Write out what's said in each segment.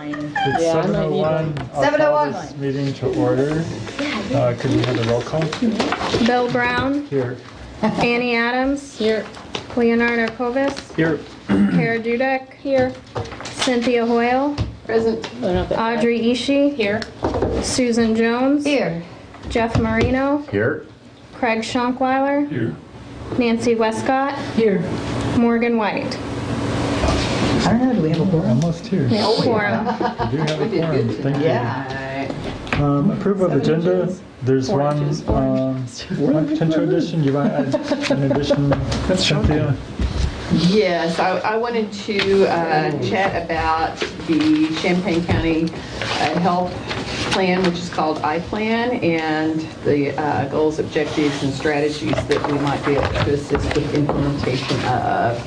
It's 7:01. I'll call this meeting to order. Could we have a roll call? Bill Brown. Here. Annie Adams. Here. Leonardo Kovis. Here. Kara Dudek. Here. Cynthia Hoyle. Present. Audrey Ishii. Here. Susan Jones. Here. Jeff Marino. Here. Craig Schonkweiler. Here. Nancy Westcott. Here. Morgan White. I don't know, do we have a quorum? Almost here. We Quorum. do have a quorum. Thank you. Yeah. Approval of agenda. There's one potential addition. You want to add an addition, Cynthia? Yes, I wanted to chat about the Champaign County Health Plan, which is called iPlan, and the goals, objectives, and strategies that we might be able to assist with implementation of.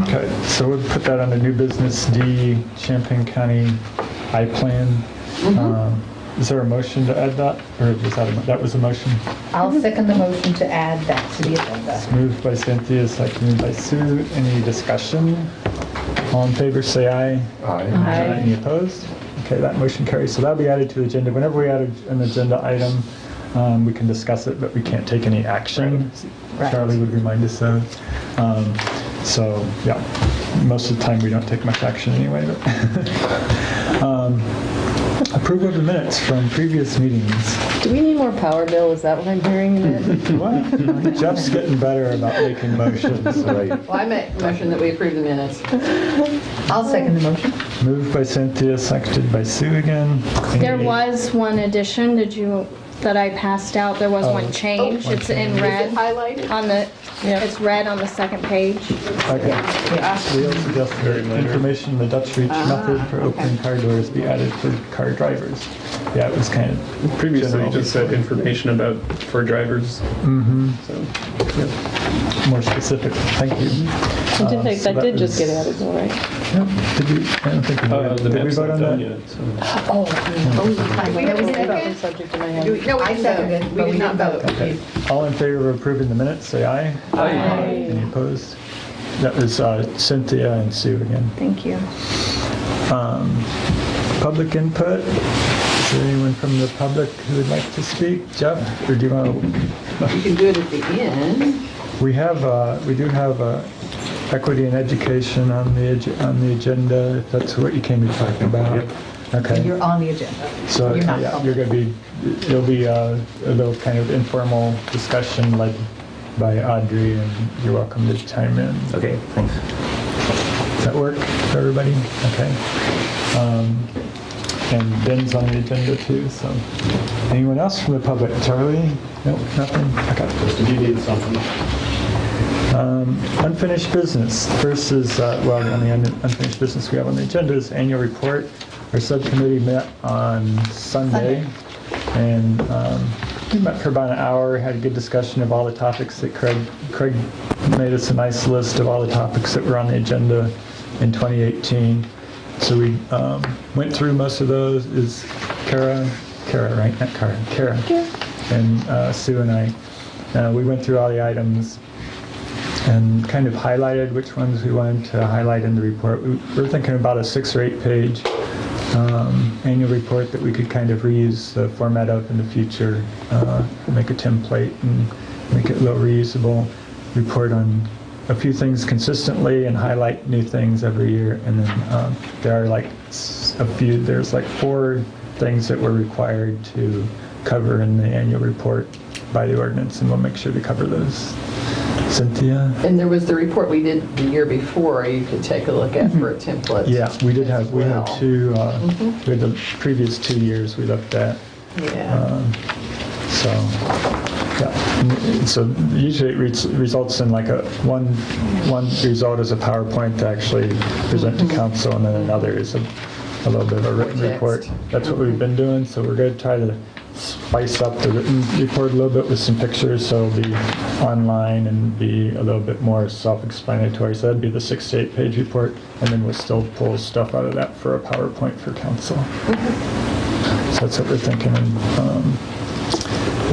Okay, so we'll put that on the new business D, Champaign County iPlan. Is there a motion to add that, or was that was a motion? I'll second the motion to add that to the agenda. Moved by Cynthia, seconded by Sue. Any discussion? All in favor, say aye. Aye. Any opposed? Okay, that motion carries. So that'll be added to the agenda. Whenever we add an agenda item, we can discuss it, but we can't take any action. Right. Charlie would remind us of. So yeah, most of the time we don't take much action anyway. But approval of the minutes from previous meetings. Do we need more power, Bill? Is that what I'm hearing? What? Jeff's getting better about making motions. Right. Well, I make a motion that we approve the minutes. I'll second the motion. Moved by Cynthia, seconded by Sue again. There was one addition. That I passed out? There was one change. one It's in Is red it highlighted? on the. It's red on the second page. Okay. We also suggest that information in the Dutch reach method for opening car doors be added for car drivers. Yeah, it was kind of Previously, general. you just said information about for drivers. So More specific. Thank you. That did just get added, though, right? Yep. Did we? I don't think we did. the Did we map's vote not on done that? yet. So. We have a That second? was subject in my head. No, I seconded, we but did we not didn't vote. Okay. All in favor of approving the minutes, say aye. Aye. Any opposed? That was Cynthia and Sue again. Thank you. Public input. Is there anyone from the public who would like to speak? Jeff, or do you want to? You can do it at the end. We do have equity and education on the agenda. If that's what you came to talk about. Okay. You're on the agenda. So You're not yeah, public. you're going to be. It'll be a little kind of informal discussion led by Audrey, and you're welcome to chime in. Okay, thanks. Does that work for everybody? Okay. And Ben's on the agenda too. So, anyone else from the public? Charlie? Nope, nothing. Okay. Did you need something? Unfinished business. First is, on the unfinished business we have on the agenda is annual report. Our subcommittee met on Sunday. And we met for about an hour, had a good discussion of all the topics that Craig made us a nice list of all the topics that were on the agenda in 2018. So we went through most of those. Is Kara, right? Not Kara, Kara. And Sue and I, we went through all the items and kind of highlighted which ones we wanted to highlight in the report. We were thinking about a 6 or 8 page annual report that we could kind of reuse the format of in the future, make a template and make it a little reusable, report on a few things consistently and highlight new things every year. And then there are there's like 4 things that we're required to cover in the annual report by the ordinance, and we'll make sure to cover those. Cynthia? And there was the report we did the year before you could take a look at for a template. Yeah, we did have, we had Well. 2, we had the previous 2 years we looked at. Yeah. So, yeah. And so usually it results in like one result is a PowerPoint to actually present to council, and then another is a little bit of a written Text. report. That's what we've been doing, so we're going to try to spice up the written report a little bit with some pictures, so it'll be online and be a little bit more self-explanatory. So that'd be the 6 to 8 page report, and then we'll still pull stuff out of that for a PowerPoint for council. So that's what we're thinking.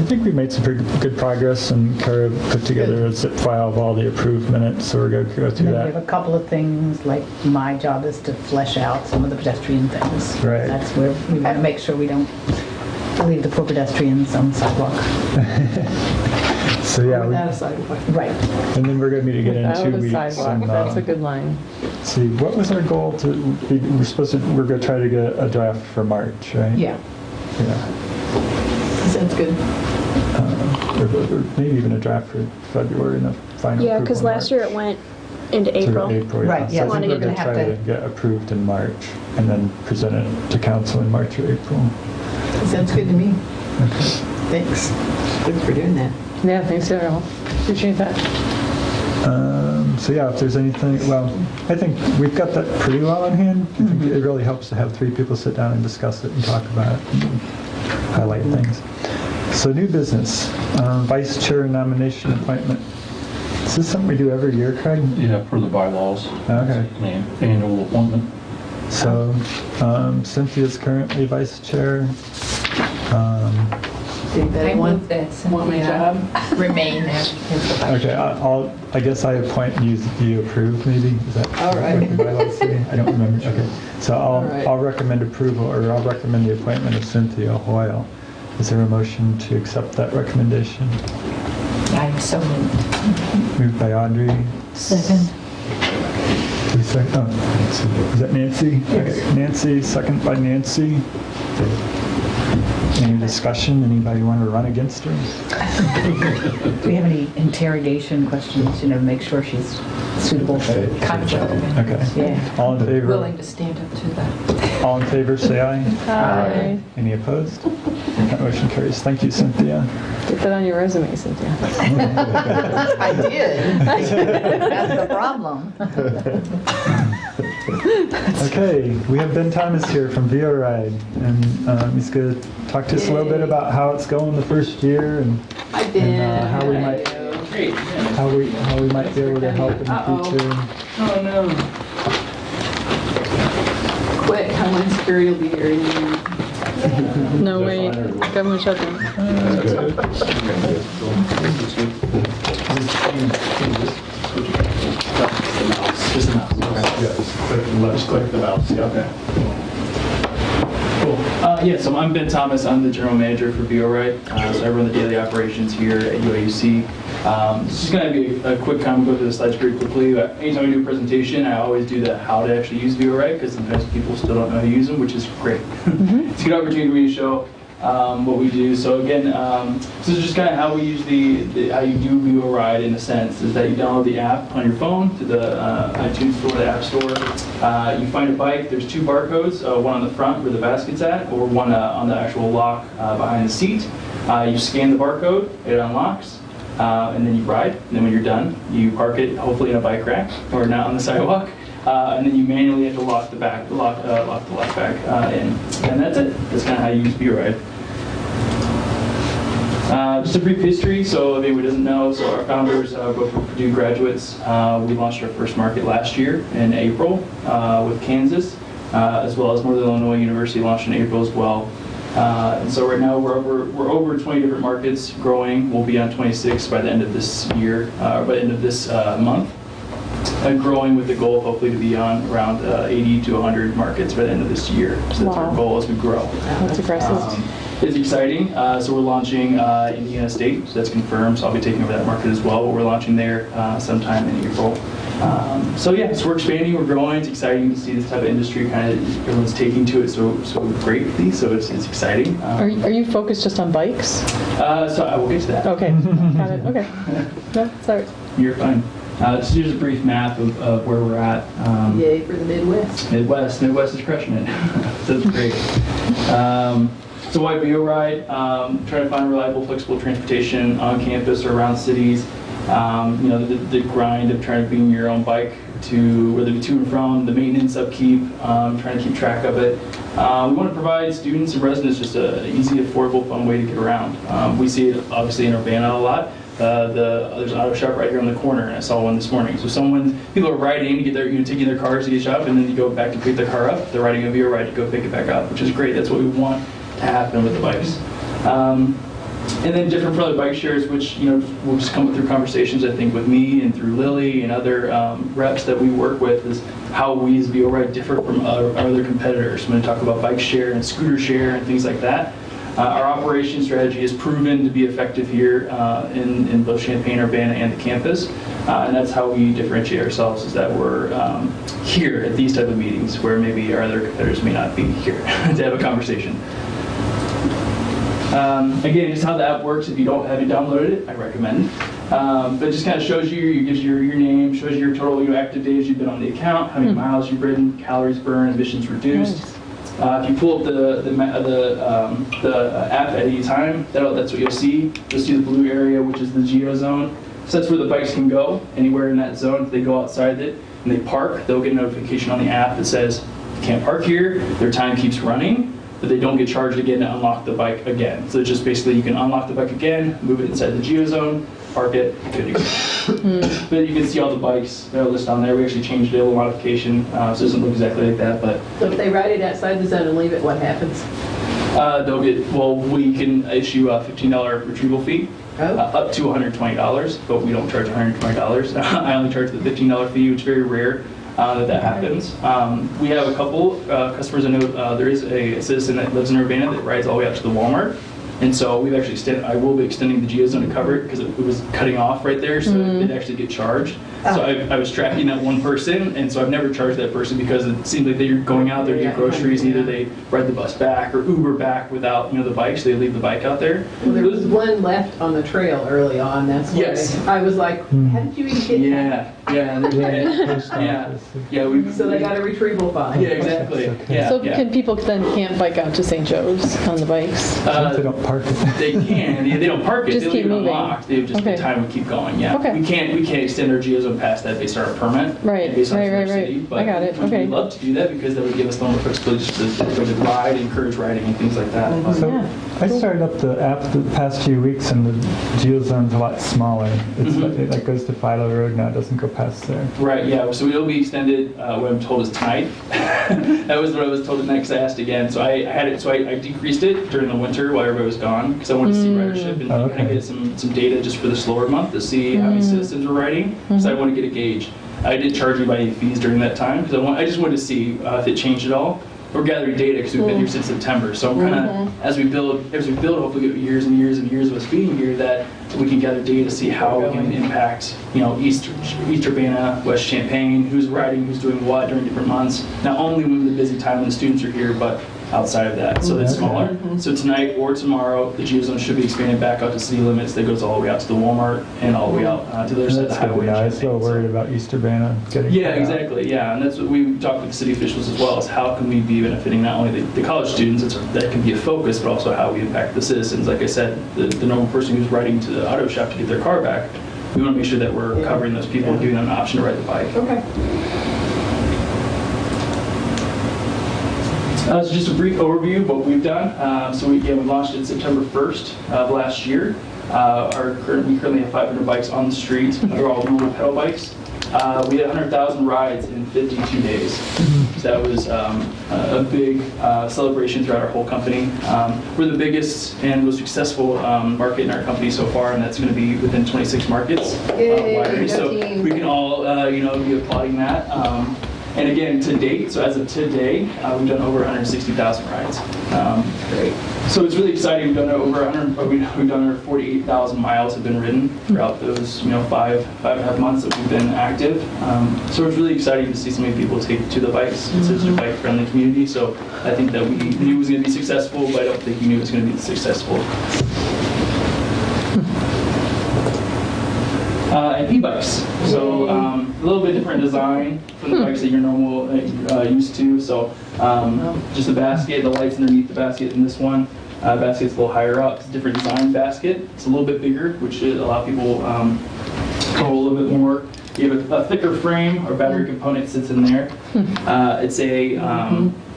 think we made some pretty good progress, and Kara put together a zip file of all the approved minutes, so we're going to go And through then we have that. a couple of things, like my job is to flesh out some of the pedestrian things. Right. That's where we want to make sure we don't leave the poor pedestrians on the sidewalk. So yeah, Without a sidewalk. Right. and then we're going to meet again in Without 2 a weeks. sidewalk, and, that's a good line. see, what was our goal to? We're going to try to get a draft for March, right? Yeah. Yeah. Sounds good. Or maybe even a draft for February and a final. Yeah, because approval in last year it went into March. April. To April, yeah. Right, So yeah, I think wanted we're to going to have try to- to get approved in March and then present it to council in March or April. Sounds good to me. Thanks. Thanks for doing that. Yeah, thanks, Daryl. Appreciate that. So yeah, if there's anything, well, I think we've got that pretty well in hand. I think it really helps to have 3 people sit down and discuss it and talk about it and highlight things. So new business, vice chair nomination appointment. Is this something we do every year, Craig? Yeah, per the bylaws. Okay. An annual appointment. So Cynthia's currently vice chair. Anybody I want, move that want my job? remain as the vice Okay, I guess I appoint you, you approve maybe? Is that All right. what the bylaws say? I don't remember. Okay, so All right. I'll recommend approval, or I'll recommend the appointment of Cynthia Hoyle. Is there a motion to accept that recommendation? I'm so moved. Moved by Audrey. Second. Who's second? Oh, is that Nancy? Okay, Nancy, second by Nancy. Any discussion? Anybody want to run against her? Do we have any interrogation questions, to make sure she's suitable for conflict? Okay. Yeah. All in favor? Willing to stand up to that. All in favor, say aye. Aye. Any opposed? That motion carries. Thank you, Cynthia. Get that on your resume, Cynthia. I did. That's the problem. Okay, we have Ben Thomas here from VO Ride, and he's going to talk to us a little bit about how it's going the first year and I did. And, how we might- Great. how we might be able to help in the Uh-oh. future. Oh, no. Quick, how long Scary will be here in a minute. No, wait, government shutdown. Just the mouse. Okay. Just click the mouse. Yeah. Okay. Cool. Yeah, so I'm Ben Thomas. I'm the general manager for VORite. So I run the daily operations here at UAUC. This is going to be a quick time. We'll go through the slides pretty quickly. Anytime we do a presentation, I always do the how to actually use VORite because sometimes people still don't know how to use them, which is great. It's a good opportunity for me to show what we do. So again, this is just kind of how we use how you do VORide in a sense, is that you download the app on your phone to the iTunes store, the App Store. You find a bike, there's 2 barcodes, one on the front where the basket's at, or one on the actual lock behind the seat. You scan the barcode, it unlocks, and then you ride, and then when you're done, you park it hopefully in a bike rack or not on the sidewalk. And then you manually have to lock the lock the lock back in. And that's it. That's kind of how you use VORide. Just a brief history, so if anyone doesn't know, so our founders, both were Purdue graduates. We launched our first market last year in April with Kansas, as well as Northern Illinois University launched in April as well. And so right now we're over 20 different markets growing. We'll be on 26 by the end of this year, by the end of this month. Growing with the goal hopefully to be on around 80 to 100 markets by the end of this year. So that's our Wow. goal as we grow. That's impressive. It's exciting. So we're launching Indiana State, so that's confirmed. So I'll be taking over that market as well. But we're launching there sometime in April. So yeah, so we're expanding, we're growing. It's exciting to see this type of industry kind of everyone's taking to it so greatly. So it's exciting. Are you focused just on bikes? So I will get to that. Okay, got it, okay. No, sorry. You're fine. So here's a brief map of where we're at. Yay for the Midwest. Midwest is crushing it. So it's great. So why VORide? Trying to find reliable, flexible transportation on campus or around cities. The grind of trying to bring your own bike to, whether it be to and from, the maintenance, upkeep, trying to keep track of it. We want to provide students and residents just an easy, affordable, fun way to get around. We see it obviously in Urbana a lot. There's an auto shop right here on the corner, and I saw one this morning. So people are riding to get taking their cars to get shop, and then you go back to pick their car up. They're riding a VO ride to go pick it back up, which is great. That's what we want to happen with the bikes. And then different for other bike shares, which will just come through conversations, I think, with me and through Lily and other reps that we work with, is how we as BioRide differ from our other competitors. I'm going to talk about bike share and scooter share and things like that. Our operation strategy is proven to be effective here in both Champaign, Urbana, and the campus. And that's how we differentiate ourselves, is that we're here at these type of meetings where maybe our other competitors may not be here to have a conversation. Again, just how the app works. If you haven't downloaded it, I recommend. But it just kind of shows you, gives you your name, shows you your total active days you've been on the account, how many miles you've ridden, calories burned, emissions reduced. If you pull up the app at any time, that's what you'll see. You'll see the blue area, which is the geo zone. So that's where the bikes can go, anywhere in that zone. If they go outside it and they park, they'll get a notification on the app that says, you can't park here, their time keeps running, but they don't get charged again to unlock the bike again. So it's just basically you can unlock the bike again, move it inside the geo zone, park it, good to go. But you can see all the bikes that are listed on there. We actually changed it, a little modification, so it doesn't look exactly like that. But So if they ride it outside the zone and leave it, what happens? we can issue a $15 retrieval fee. Oh. Up to $120, but we don't charge $120. I only charge the $15 fee, which is very rare that happens. We have a couple customers. I know there is a citizen that lives in Urbana that rides all the way out to the Walmart. And so we've actually I will be extending the geozone to cover it because it was cutting off right there, so it did actually get charged. So I was tracking that one person, and so I've never charged that person because it seems like they're going out there to get groceries. Either they ride the bus back or Uber back without the bike, so they leave the bike out there. Well, there was one left on the trail early on. That's why Yes. I was like, how did you even get that? Yeah. So they got a retrieval fine. Yeah, exactly. Yeah, So yeah. can people then can't bike out to St. Joe's on the bikes? They don't park it. They can. They don't park it. Just They keep leave it moving. unlocked. They just Okay. the time would keep going. Yeah. Okay. We can't extend our geozone past that based on our permit. Right, Based on right, New York right, City, right. but I got it. Okay. We'd love to do that because that would give us a little more flexibility just to ride, encourage riding, and things like that. But- So Yeah. I started up the app the past few weeks, and the geozone's a lot smaller. It's it like goes to Philo Road now. It doesn't go past there. Right, yeah, so it'll be extended, what I'm told is tonight. That was what I was told tonight because I asked again. So I had it, so I decreased it during the winter while everybody was gone because I wanted to see ridership and Okay. kind of get some data just for the slower month to see how many citizens were riding. So I want to get a gauge. I did charge anybody fees during that time because I just wanted to see if it changed at all. We're gathering data because we've been here since September. So I'm kind of, as we build, hopefully get years and years and years of us being here, that we can gather data to see how we can impact, East Urbana, West Champaign, who's riding, who's doing what during different months. Not only when the busy time when the students are here, but outside of that. So it's smaller. So tonight or tomorrow, the geozone should be expanded back out to city limits. That goes all the way out to the Walmart and all the way out to the other side of the That's good. highway. Yeah, I in was so Champaign. worried about East Urbana getting Yeah, cut out. exactly. Yeah, and that's what we talked with the city officials as well, is how can we be benefiting not only the college students, that can be a focus, but also how we impact the citizens. Like I said, the normal person who's riding to the auto shop to get their car back, we want to make sure that we're covering those people and giving them an option to ride the bike. Okay. So just a brief overview of what we've done. So we launched it September 1st of last year. We currently have 500 bikes on the street. They're all dual pedal bikes. We had 100,000 rides in 52 days. So that was a big celebration throughout our whole company. We're the biggest and most successful market in our company so far, and that's going to be within 26 markets. Yay, wider. go So team. we can all be applauding that. And again, to date, so as of today, we've done over 160,000 rides. Great. So it's really exciting. We've done over 48,000 miles have been ridden throughout those 5.5 months that we've been active. So it's really exciting to see so many people take to the bikes. It's such a bike-friendly community. So I think that we knew it was going to be successful, but I don't think we knew it was going to be successful. And e-bikes. So a little bit different design from the bikes that you're used to. So just the basket, the lights underneath the basket in this one. Basket's a little higher up. It's a different design basket. It's a little bit bigger, which should allow people go a little bit more. You have a thicker frame. Our battery component sits in there. It's a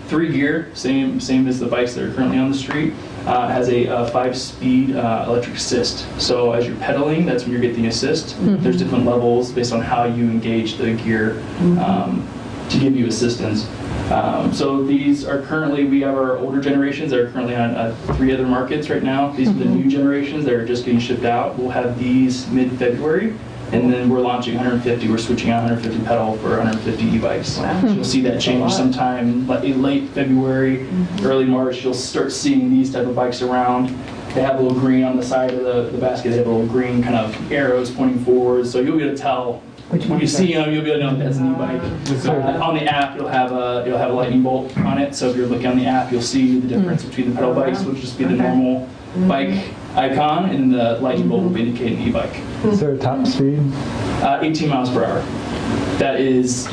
3-gear, same as the bikes that are currently on the street. Has a 5-speed electric assist. So as you're pedaling, that's when you're getting assist. There's different levels based on how you engage the gear to give you assistance. So these are currently, we have our older generations that are currently on 3 other markets right now. These are the new generations that are just getting shipped out. We'll have these mid-February, and then we're launching 150. We're switching out 150 pedal for 150 e-bikes. Wow. So you'll see that change sometime in late February, early March. You'll start seeing these type of bikes around. They have a little green on the side of the basket. They have a little green kind of arrows pointing forward, so you'll be able to tell. Which When one you is see that? them, you'll be able to know that's an e-bike. On the app, you'll have a lightning bolt on it. So if you're looking on the app, you'll see the difference between the pedal bikes, which will just be the normal bike icon, and the lightning bolt will be indicating the e-bike. Is there a top speed? 18 miles per hour. That is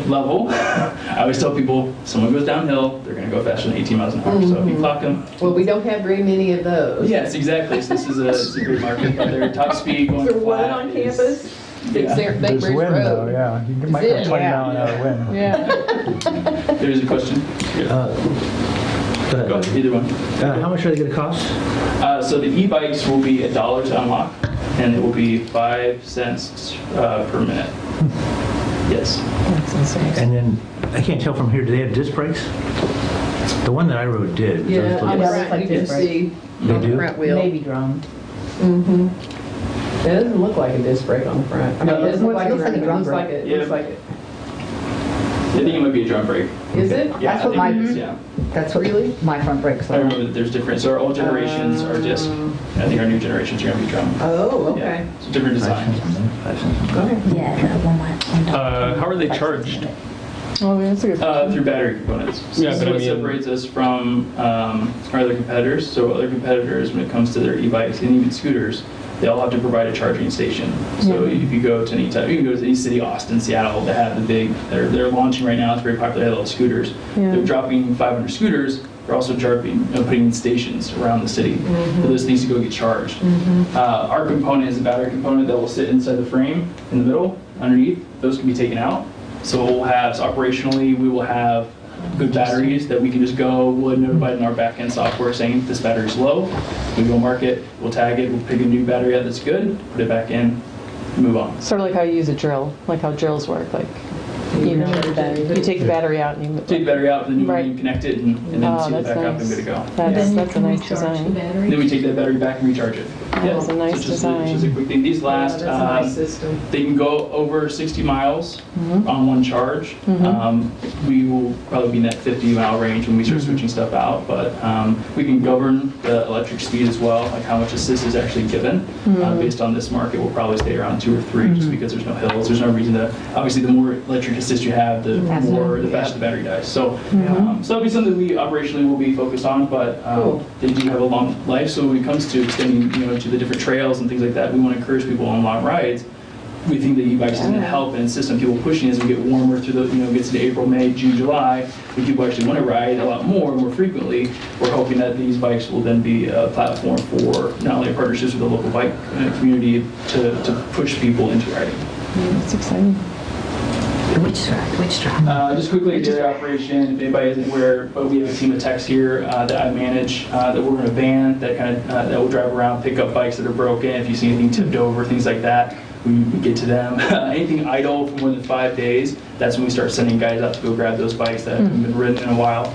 level. I always tell people, if someone goes downhill, they're going to go faster than 18 miles an hour. So if you clock them. Well, we don't have very many of those. Yes, exactly. So this is a great market. But their top speed going Is there one flat on is- campus? Big Yeah. Big There's Bridge wind though, Road. yeah. You might get it? 20 Yeah. mile an hour wind. Yeah. There's a question. Go ahead. Go ahead, either one. How much are they going to cost? So the e-bikes will be $1 to unlock, and it will be 5 cents per minute. Yes. That's insane. And then, I can't tell from here, do they have disc brakes? The one that I rode did. which I was Yeah, on looking- the Yeah, front, you like can this, right? see They on the do? front wheel. Maybe drum. Mm-hmm. It doesn't look like a disc brake on the front. I mean, it doesn't look like It looks like a it drum looks like brake. it. Yeah. Looks like it. I think it might be a drum brake. Is it? Yeah, That's I what think it my- is, yeah. That's what Really? my front brakes I are. remember that there's different, so our old generations are disc. I think our new generations are going to be drum. Oh, Yeah. okay. So different design. 5 cents. Okay. Yeah, the one. How are they charged? Oh, that's a good. Through battery components. So Yeah, this is but I what mean- separates us from our other competitors. So other competitors, when it comes to their e-bikes and even scooters, they all have to provide a charging station. So if you go to any type, you can go to any city, Austin, Seattle, they have the big, they're launching right now, it's very popular, they have little scooters. Yeah. They're dropping 500 scooters, they're also putting in stations around the city. So those things to go get charged. Our component is a battery component that will sit inside the frame in the middle, underneath. Those can be taken out. So we'll have, so operationally, we will have good batteries that we can just go, we'll notify in our back-end software saying this battery's low. We go mark it, we'll tag it, we'll pick a new battery out that's good, put it back in, move on. Sort of like how you use a drill, like how drills work, like, you know, you take the battery out and you. Take the battery out, the new one, Right. you connect it, and then Oh, seal it that's back up and nice. good to go. That's a nice design. Then we take that battery back and recharge it. That's a nice So just a design. quick thing. These last, That's a nice system. they can go over 60 miles Mm-hmm. on one charge. We will probably be in that 50-mile range when we start switching stuff out, but we can govern the electric speed as well, like how much assist is actually given. Based on this market, we'll probably stay around 2 or 3 just because there's no hills. There's no reason to, obviously, the more electric assist you have, the faster the battery dies. So, so that'll be something we operationally will be focused on, but Cool. they do have a long life. So when it comes to extending, to the different trails and things like that, we want to encourage people on long rides. We think the e-bikes is going to help and assist on people pushing as we get warmer through the, gets into April, May, June, July, when people actually want to ride a lot more frequently. We're hoping that these bikes will then be a platform for not only partnerships with the local bike community to push people into riding. That's exciting. Which track? Just quickly, daily operation, if anybody isn't aware, but we have a team of techs here that I manage, that we're in a van that will drive around, pick up bikes that are broken, if you see anything tipped over, things like that, we get to them. Anything idle for more than 5 days, that's when we start sending guys out to go grab those bikes that haven't been ridden in a while.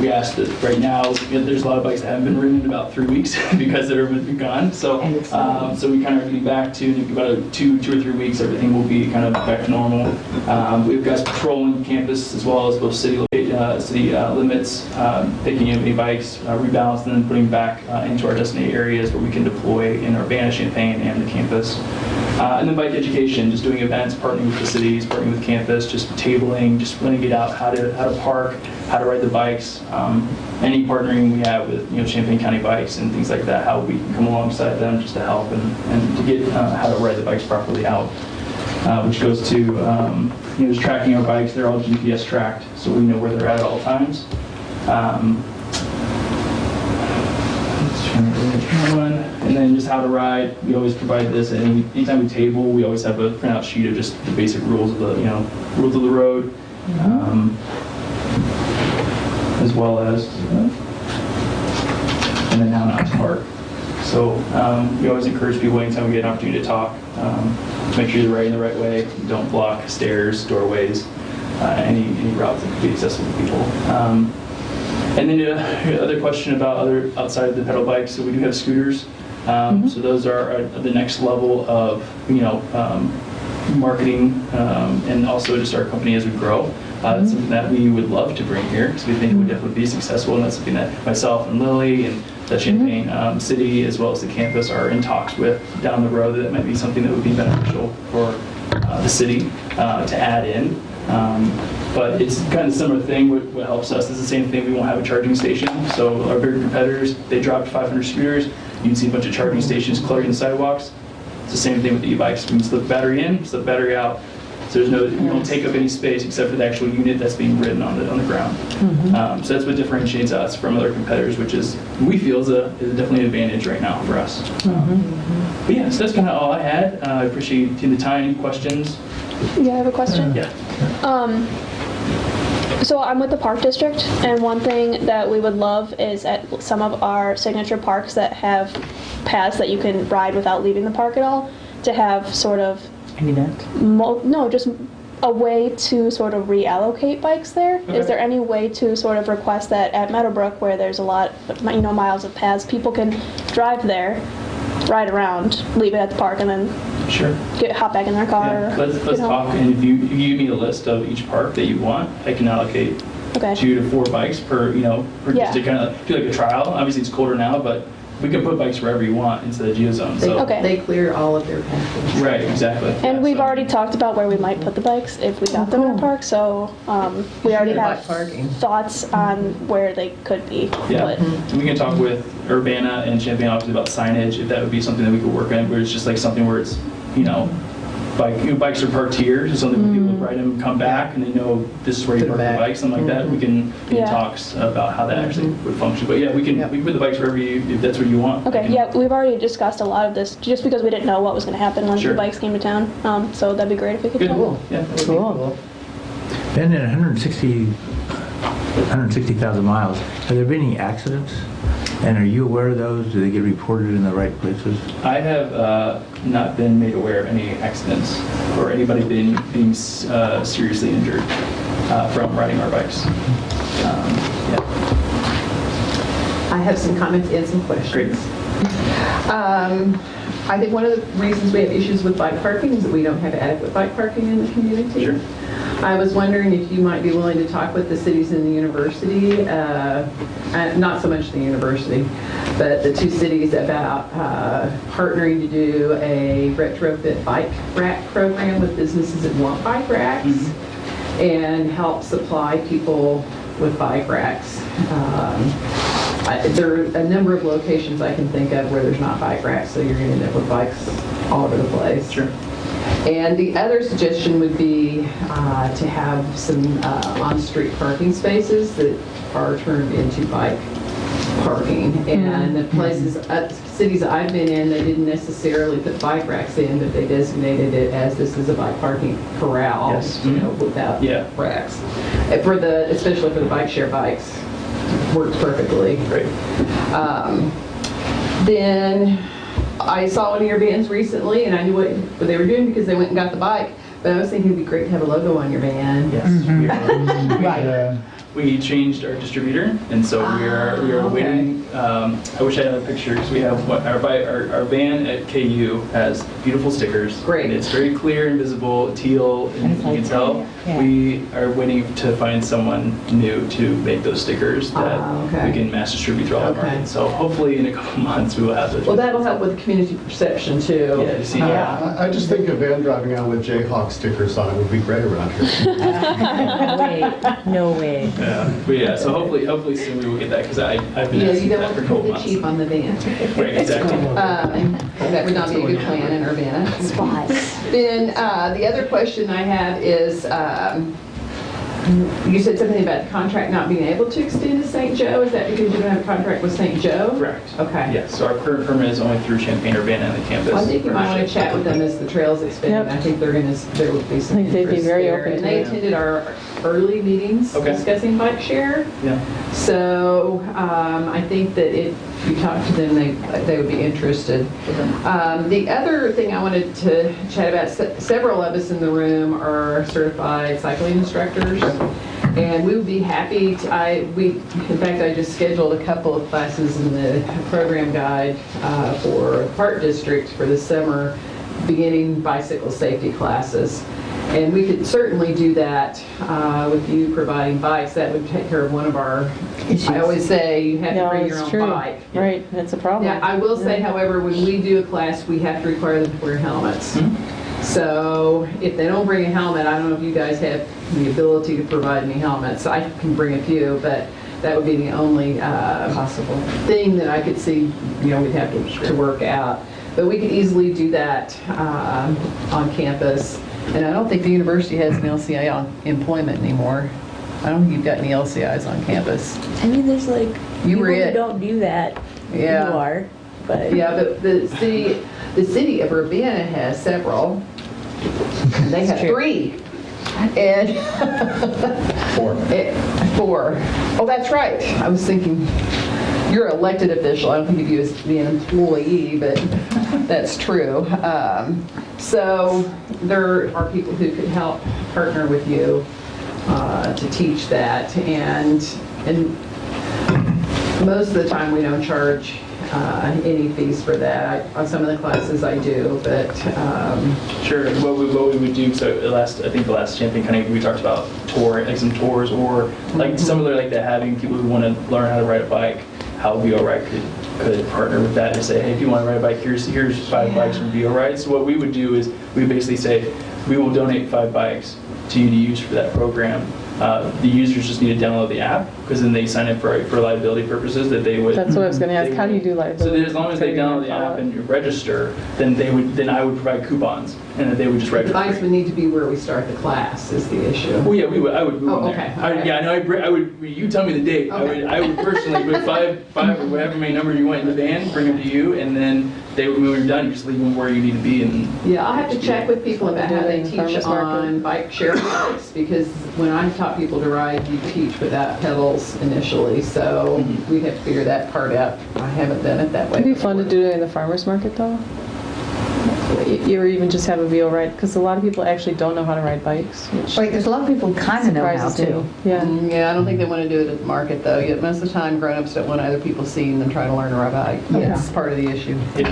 We asked that right now, there's a lot of bikes that haven't been ridden in about 3 weeks because they're gone. So, so we kind of are getting back to in about 2 or 3 weeks, everything will be kind of back to normal. We have guys patrolling campus as well as both city limits, picking up any bikes, rebalancing them, and putting back into our designated areas where we can deploy in Urbana, Champaign, and the campus. And then bike education, just doing events, partnering with the cities, partnering with campus, just tabling, just letting it out how to park, how to ride the bikes. Any partnering we have with Champaign County Bikes and things like that, how we can come alongside them just to help and to get how to ride the bikes properly out. Which goes to just tracking our bikes. They're all GPS tracked, so we know where they're at all times. And then just how to ride. We always provide this. And anytime we table, we always have a printout sheet of just the basic rules of the rules of the road, as well as and then how not to park. So we always encourage people anytime we get an opportunity to talk, make sure you're riding the right way. Don't block stairs, doorways. any routes that could be accessible to people. And then your other question about outside of the pedal bikes, so we do have scooters. So those are the next level of marketing and also just our company as we grow. That's something that we would love to bring here because we think it would definitely be successful, and that's something that myself and Lily and the Champaign City as well as the campus are in talks with down the road. That might be something that would be beneficial for the city to add in. But it's kind of a similar thing. What helps us is the same thing. We won't have a charging station. So our bigger competitors, they dropped 500 scooters. You can see a bunch of charging stations clogging the sidewalks. It's the same thing with the e-bikes. We can slip the battery in, slip the battery out. So we don't take up any space except for the actual unit that's being ridden on the ground. So that's what differentiates us from other competitors, which is we feel is definitely an advantage right now for us. But yeah, so that's kind of all I had. I appreciate you taking the time. Any questions? Yeah, I have a question. Yeah. So I'm with the park district, and one thing that we would love is at some of our signature parks that have paths that you can ride without leaving the park at all, to have sort of An event? just a way to sort of reallocate bikes there. Okay. Is there any way to sort of request that at Meadowbrook, where there's a lot, miles of paths, people can drive there, ride around, leave it at the park, and then Sure. hop back in their car? Yeah. Let's talk, and if you give me a list of each park that you want, I can allocate Okay. 2 to 4 bikes per just to kind of do like a trial. Obviously it's colder now, but we can put bikes wherever you want into the geozone. So Okay. They clear all of their paths. right, exactly. And Yeah, we've so- already talked about where we might put the bikes if we got them in a park, so we already Bike have parking. thoughts on where they could be. Yeah, But we can talk with Urbana and Champaign obviously about signage, if that would be something that we could work on, where it's just like something where it's, bikes are parked here, so something when people ride them, come back, and they know this is where you Put park them the back. bike, something like that. We can be in Yeah. talks about how that actually would function. But yeah, we can put the bikes wherever if that's what you want. okay, yeah, we've already discussed a lot of this just because we didn't know what was going to happen when Sure. the bikes came to town. So that'd be great if we could. Good. do that. Yeah. that would be Cool. And in 160,000 miles, have there been any accidents? And are you aware of those? Do they get reported in the right places? I have not been made aware of any accidents or anybody being seriously injured from riding our bikes. Yeah, I have some comments and some questions. great. I think one of the reasons we have issues with bike parking is that we don't have adequate bike parking in the community. Sure. I was wondering if you might be willing to talk with the cities and the university, not so much the university, but the 2 cities about partnering to do a retrofit bike rack program with businesses that want bike racks and help supply people with bike racks. There are a number of locations I can think of where there's not bike racks, so you're going to end up with bikes all over the place. Sure. And the other suggestion would be to have some on-street parking spaces that are turned into bike parking. And the places, cities I've been in, they didn't necessarily put bike racks in, but they designated it as this is a bike parking corral, Yes. without Yeah. racks. Especially for the bike share bikes, works perfectly. Great. Then I saw one of your vans recently, and I knew what they were doing because they went and got the bike. But I was thinking it'd be great to have a logo on your van. Yes. We changed our distributor, and so we are waiting. I wish I had a picture because we have our van at KU has beautiful stickers. Great. And it's very clear and visible, teal, and you can tell. Yeah. We are waiting to find someone new to make those stickers that okay. we can mass distribute through all our Okay. markets. So hopefully in a couple months we will have those. Well, that'll help with community perception too. Yeah, to see. I just think a van driving around with Jayhawk stickers on it would be great around here. No way. Yeah, but yeah. So hopefully soon we will get that because I've been Yeah, asking you that don't for a want to couple put the months. cheap on the van. Right, exactly. That would not be a good plan in Urbana. Then the other question I have is, you said something about the contract not being able to extend to St. Joe. Is that because you don't have a contract with St. Joe? Correct. Okay. Yes, so our current permit is only through Champaign Urbana and the campus. Well, I think you might want to partnership. chat with them as the trails expand. Yep. I think there would be some I think they'd be interest very there. open And to they it. attended our early meetings Okay. discussing bike share. Yeah. So I think that you talk to them, they would be interested. The other thing I wanted to chat about, several of us in the room are certified cycling instructors, and we would be happy to, in fact, I just scheduled a couple of classes in the program guide for the Park District for the summer, beginning bicycle safety classes. And we could certainly do that with you providing bikes. That would take care of one of our issues. I always say you have to bring your own bike. Right, that's a problem. Yeah, I will say, however, when we do a class, we have to require them to wear helmets. So if they don't bring a helmet, I don't know if you guys have the ability to provide me helmets. I can bring a few, but that would be the only possible thing that I could see, we'd have to work out. But we could easily do that on campus. And I don't think the university has an LCI on employment anymore. I don't think you've got any LCIs on campus. I mean, there's like, You were people who it. don't do that. Yeah. You are, but. Yeah, but the city of Urbana has several. And they have 3. And 4. Oh, that's right. I was thinking, you're an elected official. I don't think of you as being an employee, but that's true. So there are people who could help partner with you to teach that. And most of the time we don't charge any fees for that. On some of the classes I do, but Sure. What we would do, so I think the last Champion County, we talked about some tours, or like similar like that, having people who want to learn how to ride a bike, how VO Ride could partner with that and say, hey, if you want to ride a bike, here's 5 bikes from VO Ride. So what we would do is we basically say, we will donate 5 bikes to you to use for that program. The users just need to download the app, because then they sign up for liability purposes that they would. That's what I was going to ask. How do you do liability? So that as long as they download the app and you register, then I would provide coupons, and then they would just the register. bikes would need to be where we start the class is the issue. Well, yeah, I would move Oh, them okay, there. okay. Yeah, no, I would. You tell me the date. Okay. I would personally put five or whatever many numbers you want in the van, bring them to you, and then they would, when you're done, you just leave them where you need to be. And Yeah, I'll have to check with people about how they teach Farmers market. on bike share bikes, because when I taught people to ride, you teach without pedals initially, so we have to figure that part out. I haven't done it that way. It'd be fun to do it in the farmer's market, though. Or even just have a VO Ride, because a lot of people actually don't know how to ride bikes, which Right, there's a lot of people kind of know how surprises to. me. Yeah. Yeah, I don't think they want to do it at the market, though. Yet most of the time, grown-ups don't want other people seeing them try to learn to ride a bike. That's part of the issue. if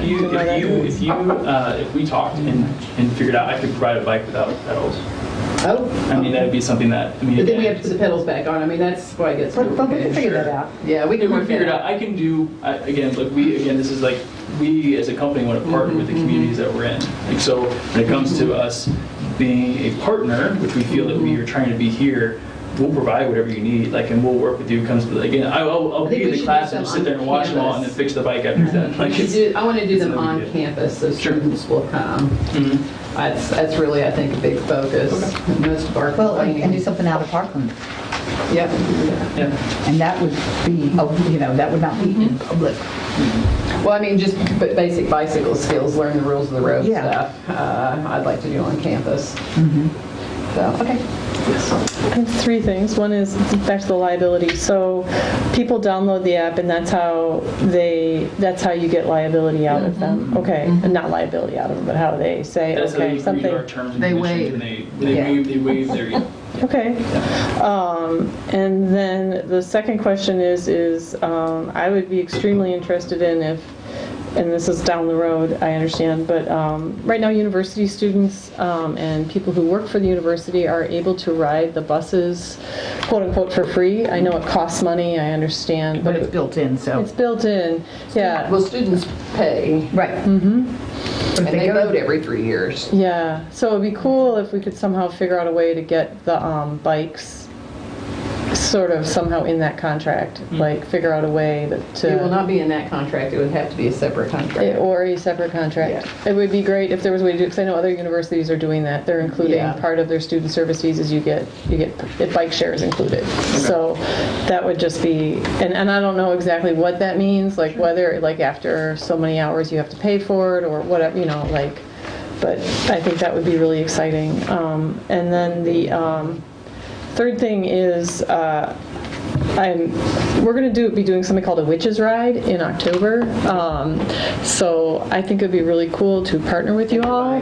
we talked and figured out I could ride a bike without pedals, Oh. I mean that'd be something that But then we again, have to put the pedals back on. I mean, that's why it gets But we complicated. can figure Sure. that out. Yeah, we can we work figured that out. I can do again. Look, this is like we as a company want to partner with the communities that we're in. Like so, when it comes to us being a partner, which we feel that we are trying to be here, we'll provide whatever you need. Like, and we'll work with you. Comes to again, I'll I think be in we the should class do and just some sit there and on watch them all, and then campus. fix the bike after you're done. Like I want to do them it's on something we do. campus, so Sure. students will come. Mhm. That's really, I think, a big focus. Most of our Well, and do complaining. something out of Parkland. Yep. Yeah. And that would be, that would not be in public. Well, I mean, just basic bicycle skills, learn the rules of the road Yeah. stuff. I'd like to do on campus. So, okay. I have 3 things. One is back to the liability. So people download the app, and that's how you get liability out of them. Okay, not liability out of them, but how they say, That's how they okay, agree something. to our terms and They conditions, waive. and they waive their. Okay. And then the second question is I would be extremely interested in if, and this is down the road, I understand, but right now university students and people who work for the university are able to ride the buses, quote unquote, for free. I know it costs money, I understand, But it's built in, so. it's built in, yeah. Well, students pay, Right. and they they go- vote every 3 years. Yeah, so it'd be cool if we could somehow figure out a way to get the bikes sort of somehow in that contract, like figure out a way to. It will not be in that contract. It would have to be a separate contract. Or a separate contract. It would be great if there was a way to do it, because I know other universities are doing that. They're including Yeah. part of their student service fees is you get bike shares included. So that would just be, and I don't know exactly what that means, like whether, like after so many hours you have to pay for it or whatever, but I think that would be really exciting. And then the third thing is, we're going to be doing something called a witches ride in October. So I think it'd be really cool to partner with you all.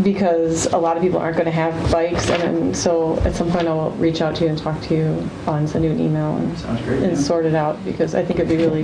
Because a lot of people aren't going to have bikes, and so at some point I'll reach out to you and talk to you and send you an email Sounds great, and yeah. sort it out, because I think it'd be really,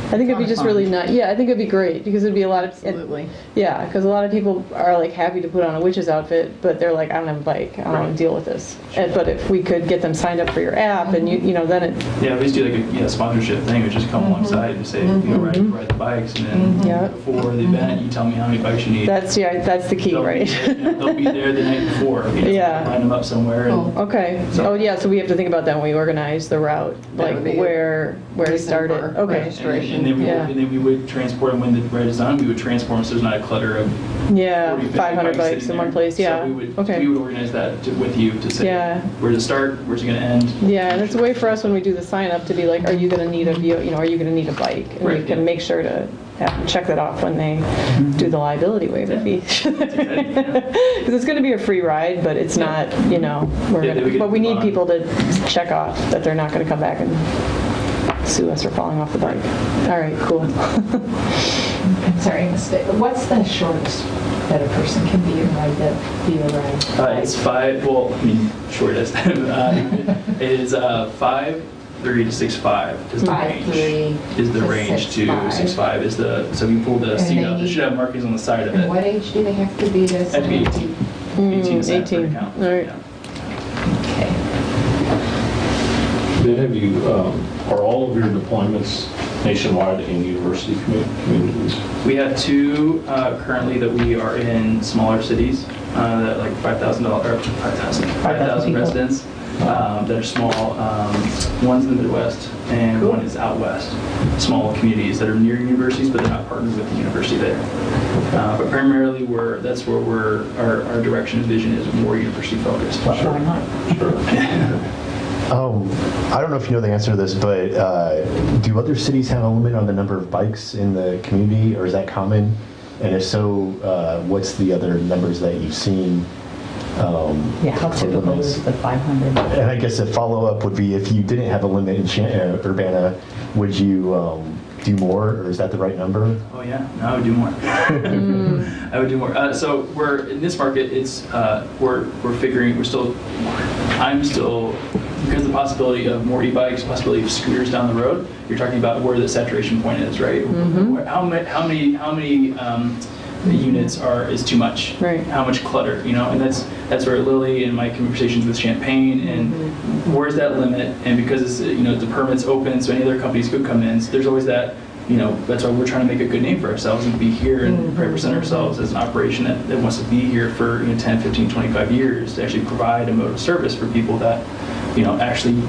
I think it'd be just really nice. Yeah, I think it'd be great, because it'd be a lot of, Absolutely. yeah, because a lot of people are like happy to put on a witch's outfit, but they're like, I don't have a bike, I don't want to deal with this. But if we could get them signed up for your app, and you know, then it, Yeah, we just do like a sponsorship thing. We just come alongside and say, you know, ride the bikes, and then Yeah. before the event, you tell me how many bikes you need. that's the key, They'll right? Be, they'll be there the night before. You know, Yeah. Line them up somewhere. And, Okay. Oh, yeah, so we have to think about that when we organize the route, like would be where to start it. for Okay. and then Yeah. we would transport them when the ride is done. We would transport them so there's not a clutter of Yeah, 40, 50 500 bikes sitting in one there. place, yeah. So we would Okay. organize that with you to say Yeah. where's it start, where's it going to end. Yeah, and it's a way for us when we do the sign up to be like, are you going to need are you going to need a bike? And we Right, can yeah. make sure to check that off when they do the liability waiver fee. Because it's going to be a free ride, but it's not, you know, Yeah, we get but we need bond. people to check off that they're not going to come back and sue us for falling off the bike. All right, cool. I'm sorry, what's the shortest that a person can be and ride the Via ride? It's 5, well, I mean, shortest. It is 5'3" to 6'5" is the 5'3" range. Is the to range to 6'5". 6'5" is the, so we pull the And seat they out. They need- should have markings on the side of And it. what age do they have to be to Have to be 18. 18 is that for 18. account. All right. Yeah. Okay. Then have you, are all of your deployments nationwide in university communities? We have 2 currently that we are in smaller cities, that like 5,000 people. residents, that are small. One's in the Midwest and one is out west. Small communities that are near universities, but they're not partnered with the university there. But primarily, that's where our direction and vision is more university focused. Why not? I don't know if you know the answer to this, but do other cities have a limit on the number of bikes in the community, or is that common? And if so, what's the other numbers that you've seen? Yeah, how typical is the 500? And I guess a follow-up would be, if you didn't have a limit in Urbana, would you do more, or is that the right number? Oh yeah, no, I would do more. I would do more. So we're in this market. It's we're figuring. I'm still, because of the possibility of more e-bikes, possibility of scooters down the road. You're talking about where the saturation point is, right? How many units is too much? Right. How much clutter? You know, and that's where Lily and my conversations with Champaign and where's that limit? And because it's, the permit's open, so any other companies could come in. So there's always that. That's why we're trying to make a good name for ourselves and be here and represent ourselves as an operation that wants to be here for 10, 15, 25 years to actually provide a mode of service for people that, actually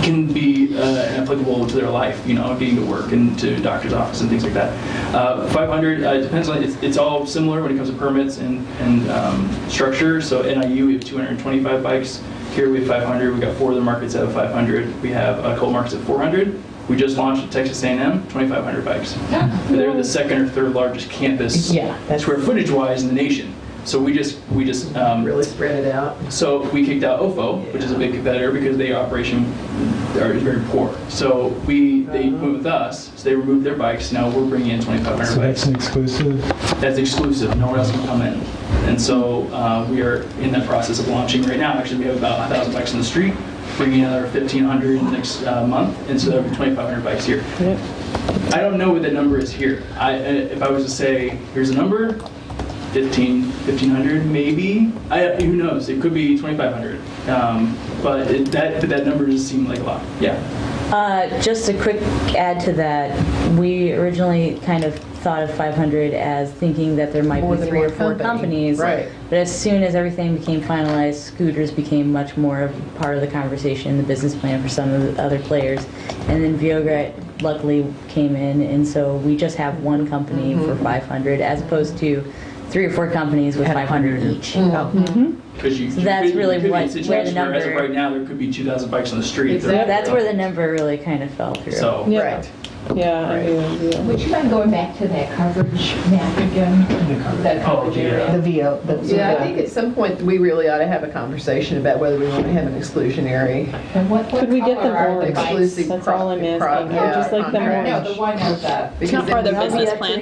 can be applicable to their life, getting to work and to doctor's office and things like that. 500, depends on, it's all similar when it comes to permits and structure. So NIU, we have 225 bikes. Here we have 500. We've got 4 other markets that have 500. We have a couple markets at 400. We just launched at Texas A&M, 2,500 bikes. They're the second or third largest campus, square footage-wise, in the nation. So we just Really spread it out. So we kicked out OFO, which is a big competitor, because their operation is very poor. So they went with us. So they removed their bikes. Now we're bringing in 2,500 So bikes. that's an exclusive? That's exclusive. No one else can come in. And so we are in that process of launching right now. Actually, we have about 1,000 bikes on the street, bringing another 1,500 next month. And so there'll be 2,500 bikes here. Yep. I don't know what that number is here. If I was to say, here's a number, 1,500 maybe. Who knows? It could be 2,500. But that number just seemed like a lot. Yeah. Just a quick add to that. We originally kind of thought of 500 as thinking that there might More be than 3 or one 4 company. companies. Right. But as soon as everything became finalized, scooters became much more of part of the conversation, the business plan for some of the other players. And then Viograt luckily came in, and so we just have one company for 500 as opposed to 3 or 4 companies with 500 each. Because So that's really could be a where the situation where, as of number- right now, there could be 2,000 bikes on the street. Exactly. That's where the number really kind of fell through. So, Yeah. Right. Yeah, I do, yeah. Would you mind going back to that coverage map again? That coverage area? The VO. Yeah, I think at some point we really ought to have a conversation about whether we want to have an exclusionary. And what Could we get them color are the orange? bikes? Exclusive That's all I'm asking. yeah, Just like them contract. orange. No, the one of the. Because not part of then- their business plan.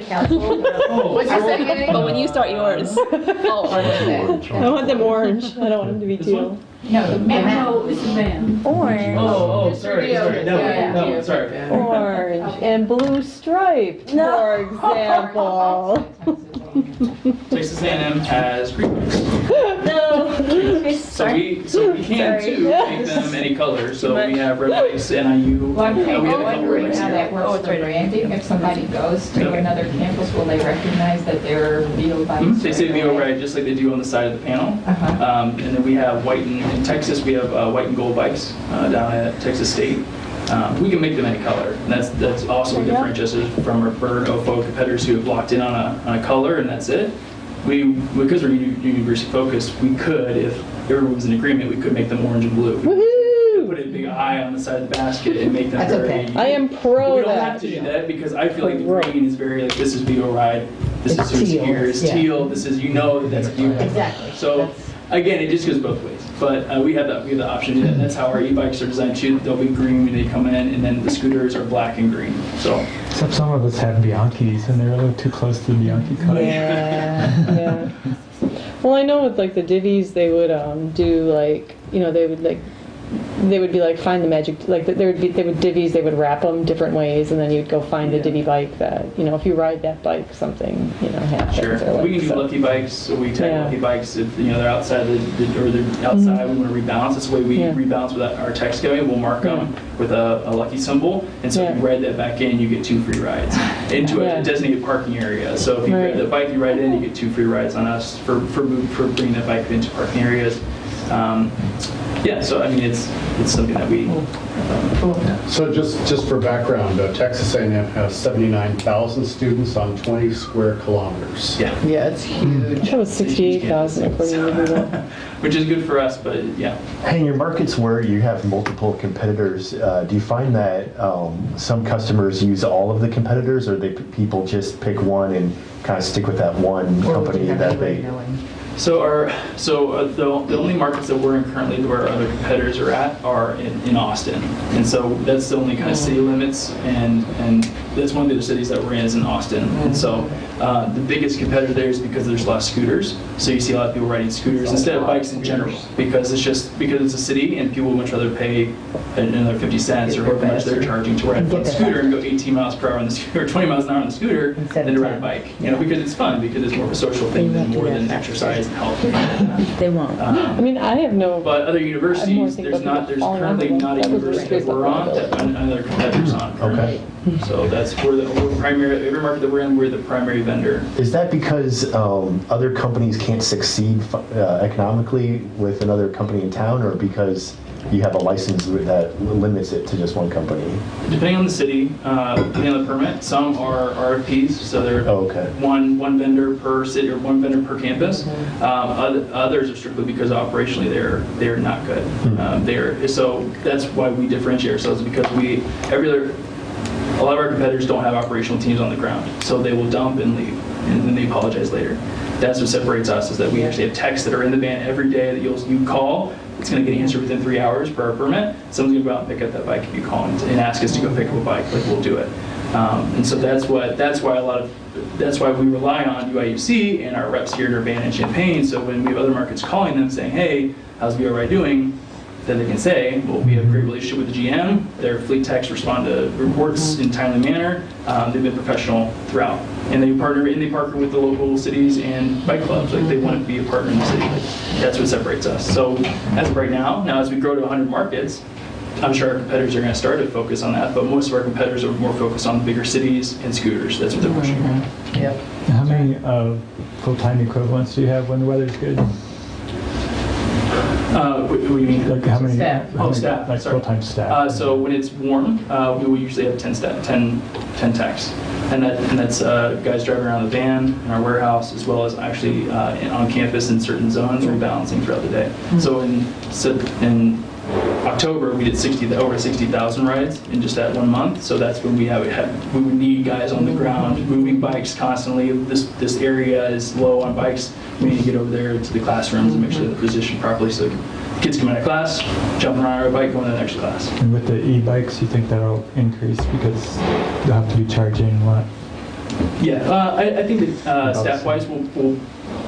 What'd you say, Jenny? But when you start yours, I want them orange. I don't want them to be teal. No, the map. This is van. Orange. Oh, sorry. That Yeah. one, sorry. Orange and blue striped, for example. Texas A&M has green bikes. No. So we can too make them any color. So we have red bikes, NIU. Well, I'm we have a couple wondering bikes how here. that works for branding. If somebody goes to another campus, will they recognize that they're VO bikes? They say VO right, just like they do on the side of the panel. Uh-huh. And then we have white in Texas. We have white and gold bikes down at Texas State. We can make them any color, and that's also what differentiates us from our bird OFO competitors who have locked in on a color and that's it. Because we're university focused, we could, if everyone was in agreement, we could make them orange and blue. Woohoo! Put a big eye on the side of the basket and make them That's very. okay. I am pro We don't that. have to do that because I feel like the Right. green is very like this is VO ride, this It's is who's teal, here, it's yeah. teal, this is that's VO ride. Exactly. So again, it just goes both ways. But we have the option to do that. That's how our e-bikes are designed too. They'll be green when they come in, and then the scooters are black and green. So Except some of us have Bianchis, and they're a little too close to the Bianchi color. Yeah. Well, I know with like the divvies, they would do like, they would be like find the magic, like they would divvies, they would wrap them different ways, and then you'd go find the divvy bike that, if you ride that bike, something, happens. sure, or like, we can do so. lucky bikes. So we tag Yeah. lucky bikes if they're outside or they're outside. We want to rebalance. That's the way we Yeah. rebalance with our text going. We'll mark them with a lucky symbol, and so if you ride that back in, you get 2 free rides into a designated parking area. So if you ride the bike, you ride in, you get 2 free rides on us for bringing that bike into parking areas. So I mean, it's something that we. So just for background, Texas A&M has 79,000 students on 20 square kilometers. Yeah. Yeah, it's huge. That was 68,000 according to Google. Which is good for us, but yeah. Hey, in your markets where you have multiple competitors, do you find that some customers use all of the competitors, or people just pick one and kind of stick with that one company that they? So the only markets that we're in currently where other competitors are at are in Austin, and so that's the only kind of city limits, and that's one of the other cities that we're in is in Austin, and so the biggest competitor there is because there's less scooters, so you see a lot of people riding scooters instead of bikes in general, because it's a city and people would much rather pay another 50 cents or however much they're charging to ride a scooter and go 18 miles per hour on the scooter, or 20 miles an hour on the scooter than to ride a bike, because it's fun, because it's more of a social thing than more than exercise and health. They won't. I mean, I have no. But other universities, think there's about people falling currently onto not a them. That was university that based on we're on probability. that another competitor's on. currently. Okay. So that's we're primary. Every market that we're in, we're the primary vendor. Is that because other companies can't succeed economically with another company in town, or because you have a license that limits it to just one company? Depending on the city, depending on the permit, some are RFPs, so they're Okay. one vendor per city or one vendor per campus. Others are strictly because operationally they're not good. So that's why we differentiate ourselves, because a lot of our competitors don't have operational teams on the ground, so they will dump and leave, and then they apologize later. That's what separates us, is that we actually have techs that are in the van every day that you call. It's going to get answered within 3 hours per our permit. Someone's going to go out and pick up that bike if you call and ask us to go pick up a bike. Like, we'll do it. And so that's why we rely on UIUC and our reps here in Urbana and Champaign. So when we have other markets calling them saying, "Hey, how's VRI doing?" then they can say, well, we have a great relationship with the GM. Their fleet techs respond to reports in a timely manner. They've been professional throughout, and they partner with the local cities and bike clubs. Like, they want to be a partner in the city. Like, that's what separates us. So as of right now, as we grow to 100 markets, I'm sure our competitors are going to start to focus on that, but most of our competitors are more focused on the bigger cities and scooters. That's what they're pushing. Yep. How many full-time equivalents do you have when the weather's good? What do you mean? Like how many? Staff. how many, Staff, Like sorry. full-time staff. So when it's warm, we will usually have 10 techs, and that's guys driving around the van in our warehouse, as well as actually on campus in certain zones, rebalancing throughout the day. So in October, we did over 60,000 rides in just that 1 month. So that's when we would need guys on the ground moving bikes constantly. This area is low on bikes. We need to get over there to the classrooms and make sure they're positioned properly so kids come out of class, jumping around our bike, going to the next class. And with the e-bikes, you think that'll increase because they'll have to be charging a lot? Yeah, I think that staff-wise, we'll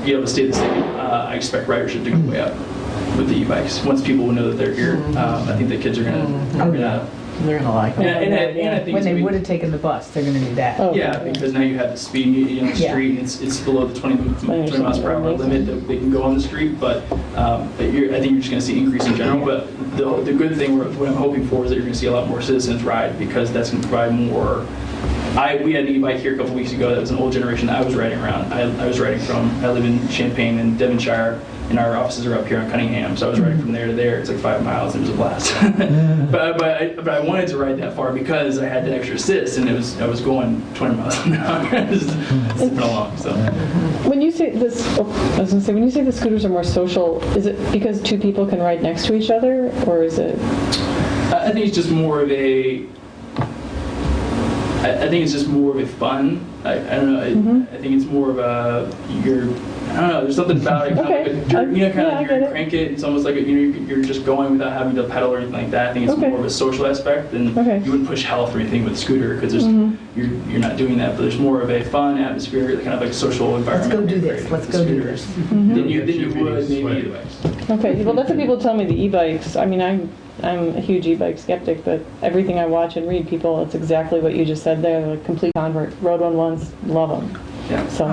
be able to stay the same. I expect ridership to go way up with the e-bikes. Once people know that they're here, I think the kids are going to... They're gonna like it. And I think When they it's- would have taken the bus, they're gonna do that. Yeah, because now you have the speed on the Yeah. street, and it's below the 20 miles per hour limit that they can go on the street, but I think you're just going to see increase in general. But the good thing, what I'm hoping for, is that you're going to see a lot more citizens ride, because that's going to provide more. We had an e-bike here a couple weeks ago that was an old generation that I was riding around. I was riding from, I live in Champaign and Devonshire, and our offices are up here on Cunningham, so I was riding from there to there. It's like 5 miles, and it was a blast. but I wanted to ride that far because I had the extra assist, and I was going 20 miles an hour, just zipping along. So. When you say this, I was gonna say, when you say the scooters are more social, is it because two people can ride next to each other, or is it? I think it's just more of a. I think it's just more of a fun. I don't know. I think it's more of a I don't know. There's something about it. Okay. You crank it. It's almost like you're just going without having to pedal or anything like that. I think it's more of a social aspect, and you wouldn't push health or anything with a scooter because you're not doing that. But there's more of a fun atmosphere, kind of like social environment. Let's go do this. Let's go do this. Than you would maybe either way. Okay, well, that's what people tell me, the e-bikes. I mean, I'm a huge e-bike skeptic, but everything I watch and read, people, it's exactly what you just said there. They're a complete convert. Rode one once, love them. Yeah. So,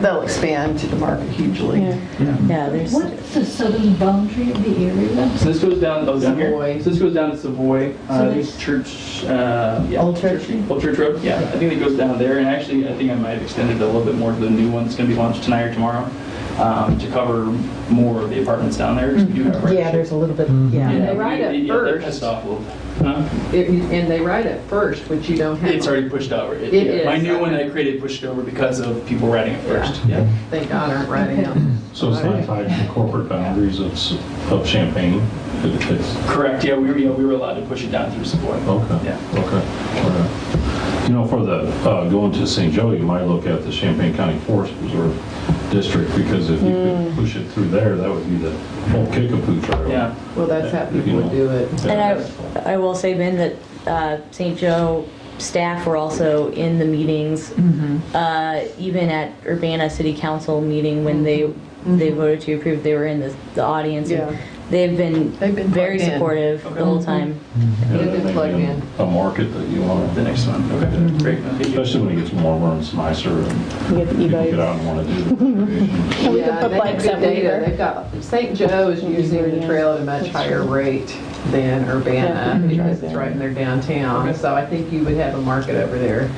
They'll expand the market hugely. Yeah, there's. What's the southern boundary of the area? So this goes down. Savoy. So this goes down to Savoy. This church. Old Church? Old Church Road. Yeah, I think it goes down there, and actually, I think I might have extended it a little bit more to the new one that's going to be launched tonight or tomorrow, to cover more of the apartments down there. We do have Yeah, there's a little bit, And they ride it They're first. pissed off a little bit. Huh? And they ride it first, which you don't have. It's already pushed over. It is, My new one that I okay. created pushed over because of people riding it first. Yeah. Thank God aren't riding it. So it's not tied to the corporate boundaries of Champaign? It's Correct. Yeah, we were allowed to push it down through Savoy. Okay. Yeah. Okay. You know, for the going to St. Joe, you might look at the Champaign County Forest Preserve District, because if you could push it through there, that would be the whole Kickapoo Trail. Yeah. Well, that's how people would do it. And I will say, Ben, that St. Joe staff were also in the meetings, even at Urbana City Council meeting when they voted to approve. They were in the audience. Yeah. And they've been very plugged in. supportive the whole time. They've been plugged in. A market that you want, The next one. Okay. Great. Thank you. especially when it gets warmer and it's nicer and you get the people e-bikes. get out and want to do the recreation. We can Yeah, put they have bikes good everywhere. data. They've got, St. Joe is using the trail at a much higher rate than Urbana because it's right in their downtown. So I think you would have a market over there.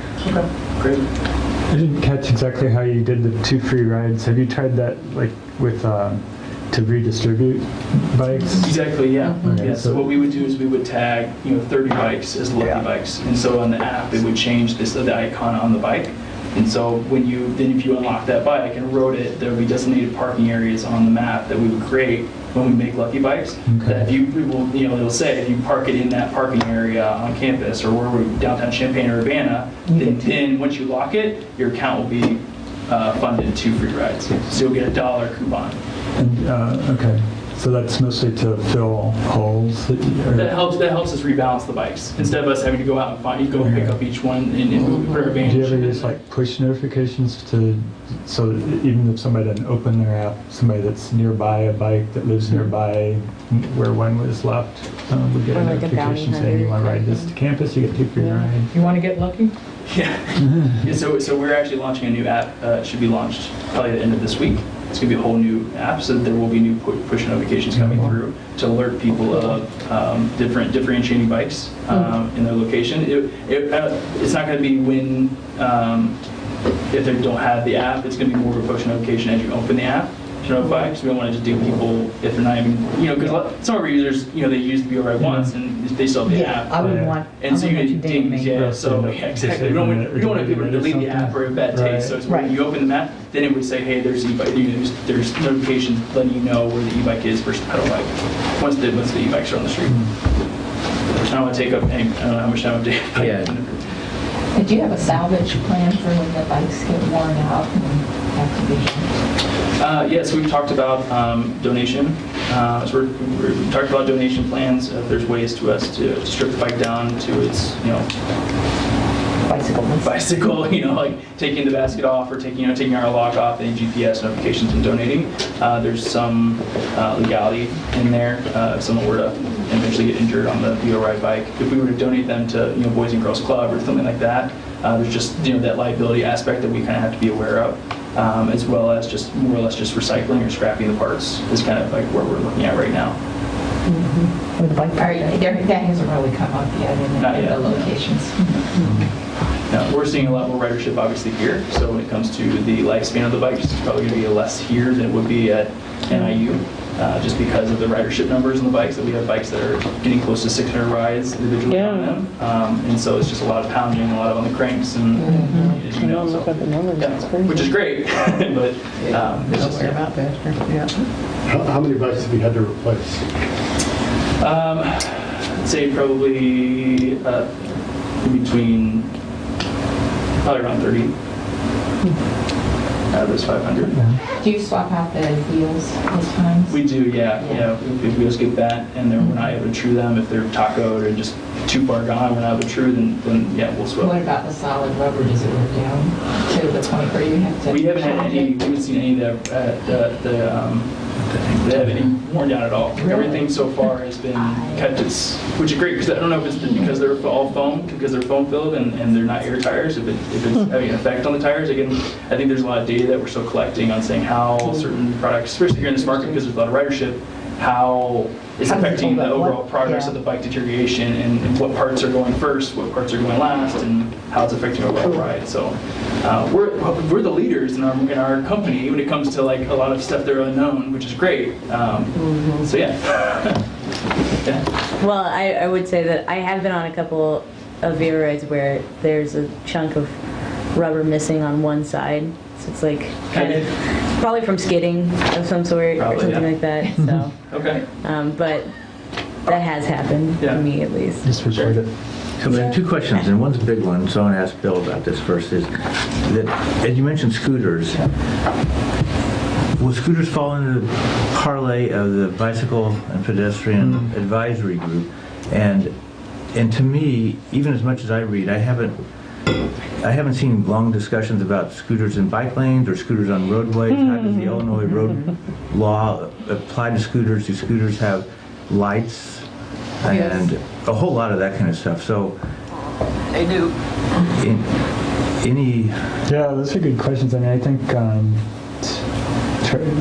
Great. I didn't catch exactly how you did the 2 free rides. Have you tried that, like, with, to redistribute bikes? Exactly, yeah. Okay, Yeah, so what we would do is we would tag, 30 bikes as lucky bikes. And so on the app, it would change the icon on the bike. And so if you unlock that bike and rode it, there would be designated parking areas on the map that we would create when we make lucky bikes. That if it'll say if you park it in that parking area on campus or where we're downtown Champaign or Urbana, then once you lock it, your account will be funded 2 free rides. So you'll get a $1 coupon. And, okay, so that's mostly to fill holes? That helps us rebalance the bikes. Instead of us having to go out and pick up each one and put our Do advantage. you ever use like push notifications so that even if somebody doesn't open their app, somebody that's nearby a bike that lives nearby where one was left would get a Or like a bounty notification saying you want to ride this to campus, you get 2 free rides? You want to get lucky? Yeah. So we're actually launching a new app. It should be launched probably at the end of this week. It's going to be a whole new app, so there will be new push notifications coming through to alert people of differentiating bikes in their location. It's not going to be when if they don't have the app. It's going to be more of a push notification as you open the app. to notify, because we don't want to just ding people if they're not even, because some of our users, they use the Be Alright once and they still have the Yeah, app. I wouldn't want, I And so you wouldn't want get you dinging dings, me. yeah, so, yeah, exactly. We don't want people to delete the app or a bad taste, so it's when you open the map, then it would say, hey, there's e-bike, there's notifications letting you know where the e-bike is versus pedal bike, once the e-bikes are on the street. I don't want to take up any, I don't know how much time I'm taking. Yeah. Do you have a salvage plan for when the bikes get worn out and have to be? Yes, we've talked about donation. So we've talked about donation plans. If there's ways to us to strip the bike down to its, bicycle, like taking the basket off or taking our lock off, any GPS notifications and donating. There's some legality in there. If someone were to eventually get injured on the Be Alright bike, if we were to donate them to Boys and Girls Club or something like that, there's just that liability aspect that we kind of have to be aware of, as well as just more or less just recycling or scrapping the parts is kind of like where we're looking at right now. With the bike park? That hasn't really come up yet in the locations. Now, we're seeing a lot more ridership obviously here, so when it comes to the lifespan of the bikes, it's probably going to be less here than it would be at NIU, just because of the ridership numbers on the bikes, that we have bikes that are getting close to 600 rides individually on them, and so it's just a lot of pounding, a lot of on the cranks, and as you know, so, Look at the numbers, that's crazy. which is great, but it's just, about that. How many bikes have you had to replace? I'd say probably in between, probably around 30 out of those 500. Do you swap out the wheels most times? We do, yeah. If we just get bent and then we're not able to true them, if they're tacoed or just too far gone, we're not able to true, then yeah, we'll swap. What about the solid rubber? Does it work down to the point where you have to? We haven't had any, we haven't seen any of they haven't any worn down at all. Really? Everything so far has been kept its, which is great, because I don't know if it's because they're all foam, because they're foam filled and they're not air tires, if it's having an effect on the tires. Again, I think there's a lot of data that we're still collecting on saying how certain products, especially here in this market because there's a lot of ridership, how it's affecting the overall progress of the bike deterioration and what parts are going first, what parts are going last, and how it's affecting overall ride. So we're the leaders in our company when it comes to like a lot of stuff that are unknown, which is great. So yeah. Yeah. Well, I would say that I have been on a couple of Viva rides where there's a chunk of rubber missing on one side. So it's like kind of probably from skidding of some sort or something like that. So Okay. but that has happened to me at least. Just report it. So we have two questions, and one's a big one, so I want to ask Bill about this first, is that, as you mentioned scooters, will scooters fall into the parlay of the bicycle and pedestrian advisory group? And to me, even as much as I read, I haven't seen long discussions about scooters in bike lanes or scooters on roadways. How does the Illinois road law apply to scooters? Do scooters have lights? And a whole lot of that kind of stuff. So They do. Yeah, those are good questions. I mean, I think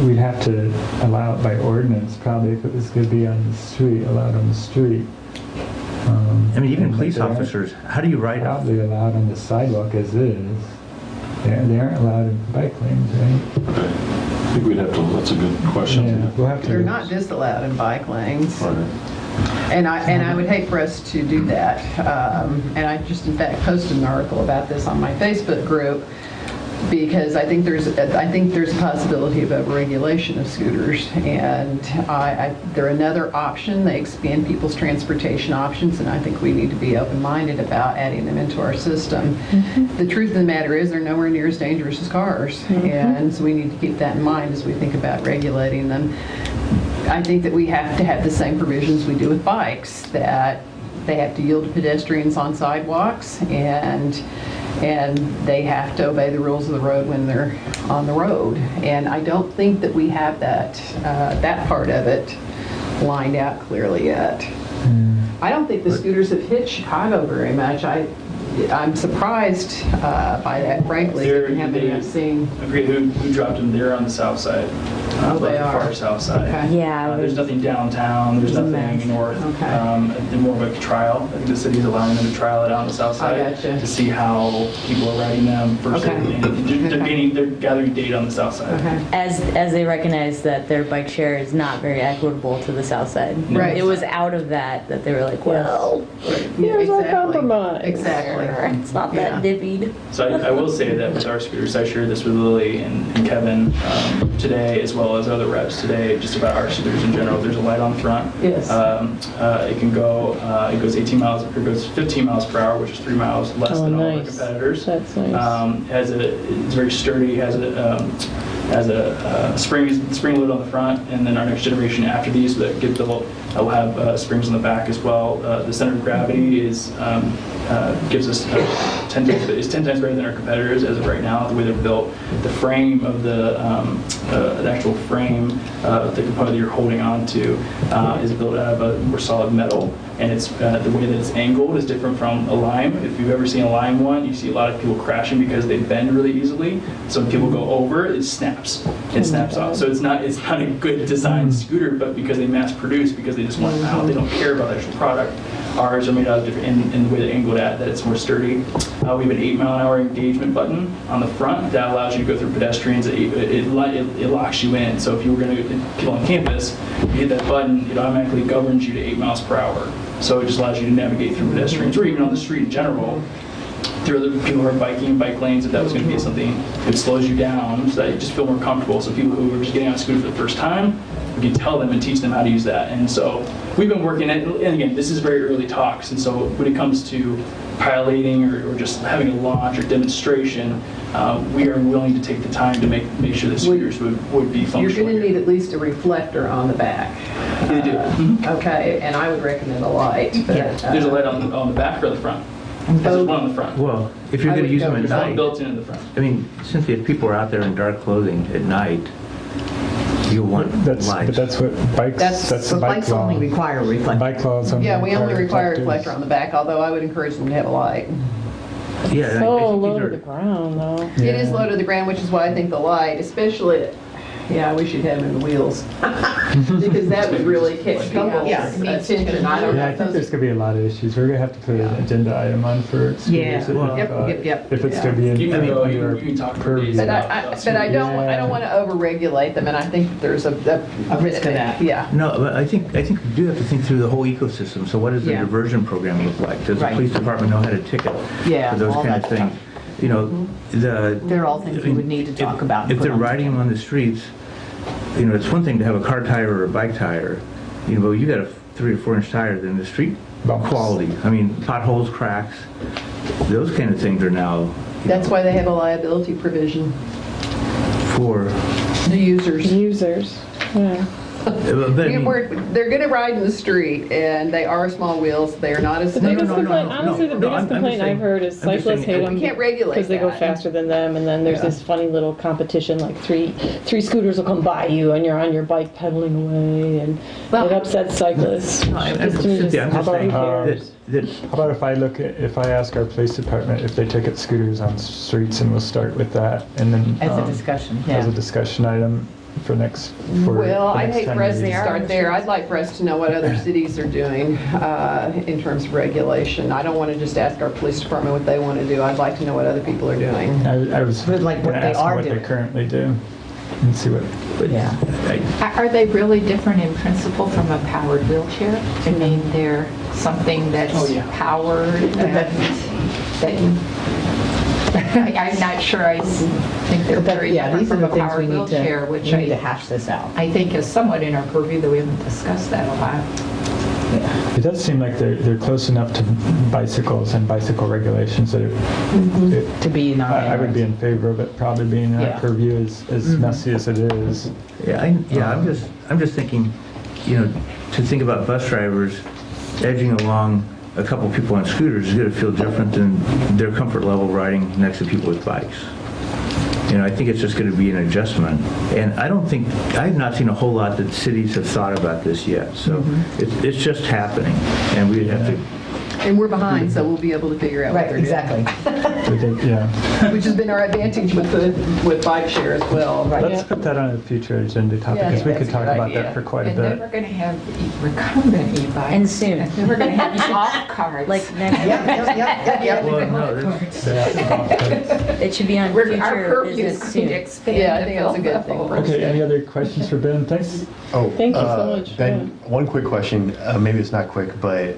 we'd have to allow it by ordinance, probably, if it was going to be on the street, allowed on the street. I mean, even police officers, how do you write out? Probably allowed on the sidewalk as is. They aren't allowed in bike lanes, right? Okay. I think we'd have to, that's a good question. Yeah, we'll have to. They're not disallowed in bike lanes. Right. And I would hate for us to do that. And I just, in fact, posted an article about this on my Facebook group because I think there's a possibility of overregulation of scooters, and they're another option. They expand people's transportation options, and I think we need to be open-minded about adding them into our system. The truth of the matter is they're nowhere near as dangerous as cars, and so we need to keep that in mind as we think about regulating them. I think that we have to have the same provisions we do with bikes, that they have to yield to pedestrians on sidewalks, and they have to obey the rules of the road when they're on the road. And I don't think that we have that part of it lined out clearly yet. I don't think the scooters have hit Chicago very much. I'm surprised by that, frankly. Given how many I've seen. Agree. Who dropped them there on the south side? Oh, the they are. far south side. Okay. Yeah, There's nothing downtown, there's It's a nothing mess. north. Okay. They're more of a trial. I think the city's allowing them to trial it out on the south I side gotcha. to see how people are riding them versus, Okay. and they're gathering data on the south side. Okay. As they recognize that their bike share is not very equitable to the south side. Right. It was out of that they were like, well, Here's our Exactly. compromise. Exactly. it's not that divvied. So I will say that with our scooters, I shared this with Lily and Kevin today, as well as other reps today, just about our scooters in general. There's a light on front. Yes. It can go, it goes 18 miles, it goes 15 miles per hour, which is 3 miles less Oh, than all the nice. competitors. That's nice. It's very sturdy, has a spring load on the front, and then our next generation after these that get built will have springs on the back as well. The center of gravity is gives us 10 times greater than our competitors as of right now. The way they're built, the frame of the actual frame, the component that you're holding on to, is built out of a more solid metal. And it's the way that it's angled is different from a Lime. If you've ever seen a Lime one, you see a lot of people crashing because they bend really easily. So when people go over, it snaps. It snaps off. So it's not a good design scooter, but because they mass produce, because they just want it out, they don't care about the actual product. Ours are made out of different, in the way they're angled at, that it's more sturdy. We have an 8-mile-an-hour engagement button on the front that allows you to go through pedestrians. It locks you in. So if you were going to get on campus, you hit that button, it automatically governs you to 8 miles per hour. So it just allows you to navigate through pedestrians, or even on the street in general, through other people who are biking, bike lanes, if that was going to be something. It slows you down so that you just feel more comfortable. So people who are just getting on a scooter for the first time, we can tell them and teach them how to use that. And so we've been working at, and again, this is very early talks, and so when it comes to piloting or just having a launch or demonstration, we are willing to take the time to make sure the scooters would be functional. You're going to need at least a reflector on the back. They do. Okay, and I would recommend a light. But, There's a light on the back or the front? There's one on the front. Well, if you're I going to would use go them at with There's one night, built in the front. I mean, Cynthia, if people are out there in dark clothing at night, you want But lights. that's what bikes, that's the So bike bikes law. only require a reflector. Bike laws only Yeah, we only require a reflectors. reflector on the back, although I would encourage them to have a light. Yeah, I So think low these to are- the ground, though. It is low to the ground, which is why I think the light, especially, yeah, we should have them in the wheels. Because that would really catch people's Yeah, it needs attention. I don't Yeah, I know. think there's gonna be a lot of issues. We're gonna have to put an agenda item on for scooters. Yeah, well, If it's gonna be You in, can go, under you our can talk for purview. days But about I don't want to over-regulate them, and I think that there's a risk of that. Yeah. No, but I think we do have to think through the whole ecosystem. So what does the Yeah. diversion program look like? Does the Right. police department know how to ticket Yeah, for those all kind of that things? stuff. You know, They're all things we would need to talk about and If put they're on the riding them on the streets, you know, it's one thing to have a car tire or a bike tire. You know, but you got a 3 or 4 inch tire, then the street Bumps. quality. I mean, potholes, cracks, those kind of things are now. That's why they have a liability provision, For. the users. Users, yeah. But I mean, They're going to ride in the street, and they are small wheels. They are not as The stable. biggest complaint, honestly, the no, biggest I'm just complaint saying- I've heard is I'm just cyclists saying- hate them We can't regulate because they go that. faster than them, and then there's this funny little competition, like three scooters will come by you, and you're on your bike pedaling away, and it upsets cyclists. I'm Just to me, Cynthia, I'm just- just saying who cares? that How about if I ask our police department if they ticket scooters on streets, and we'll start with that, and then. As a discussion, As a yeah. discussion item for next, for Well, the I'd next hate time for us we to meet. start there. I'd like for us to know what other cities are doing in terms of regulation. I don't want to just ask our police department what they want to do. I'd like to know what other people are doing. I was But like what gonna they ask are them what they doing. currently do, and see what. Yeah. Are they really different in principle from a powered wheelchair? I mean, they're something that's powered I'm not sure I think they're very Yeah, different these are from the a things we powered need wheelchair, to, which we need to hash this out. I think is somewhat in our purview, though we haven't discussed that a lot. It does seem like they're close enough to bicycles and bicycle regulations that To be in our I would be in favor of it probably being in Yeah. our purview, as messy as it is. Yeah, I'm just thinking, you know, to think about bus drivers edging along a couple people on scooters is going to feel different than their comfort level riding next to people with bikes. You know, I think it's just going to be an adjustment. And I have not seen a whole lot that cities have thought about this yet. So it's just happening. And we'd have to And we're behind, so we'll be able to figure out what Right, they're doing. exactly. Yeah. Which has been our advantage with bike share as well. Let's put that on a future agenda topic, Yeah, because we that's could a talk good about idea. that for quite a And then bit. we're going to have recumbent e-bikes. And soon. And then we're going to have off cards. Like next, Well, no, it should be on Our future purview is business going soon. to expand. Yeah, I think that's a good thing. Okay, any other questions for Ben? Thanks. Oh, Thank you so much. Ben, one quick question. Maybe it's not quick, but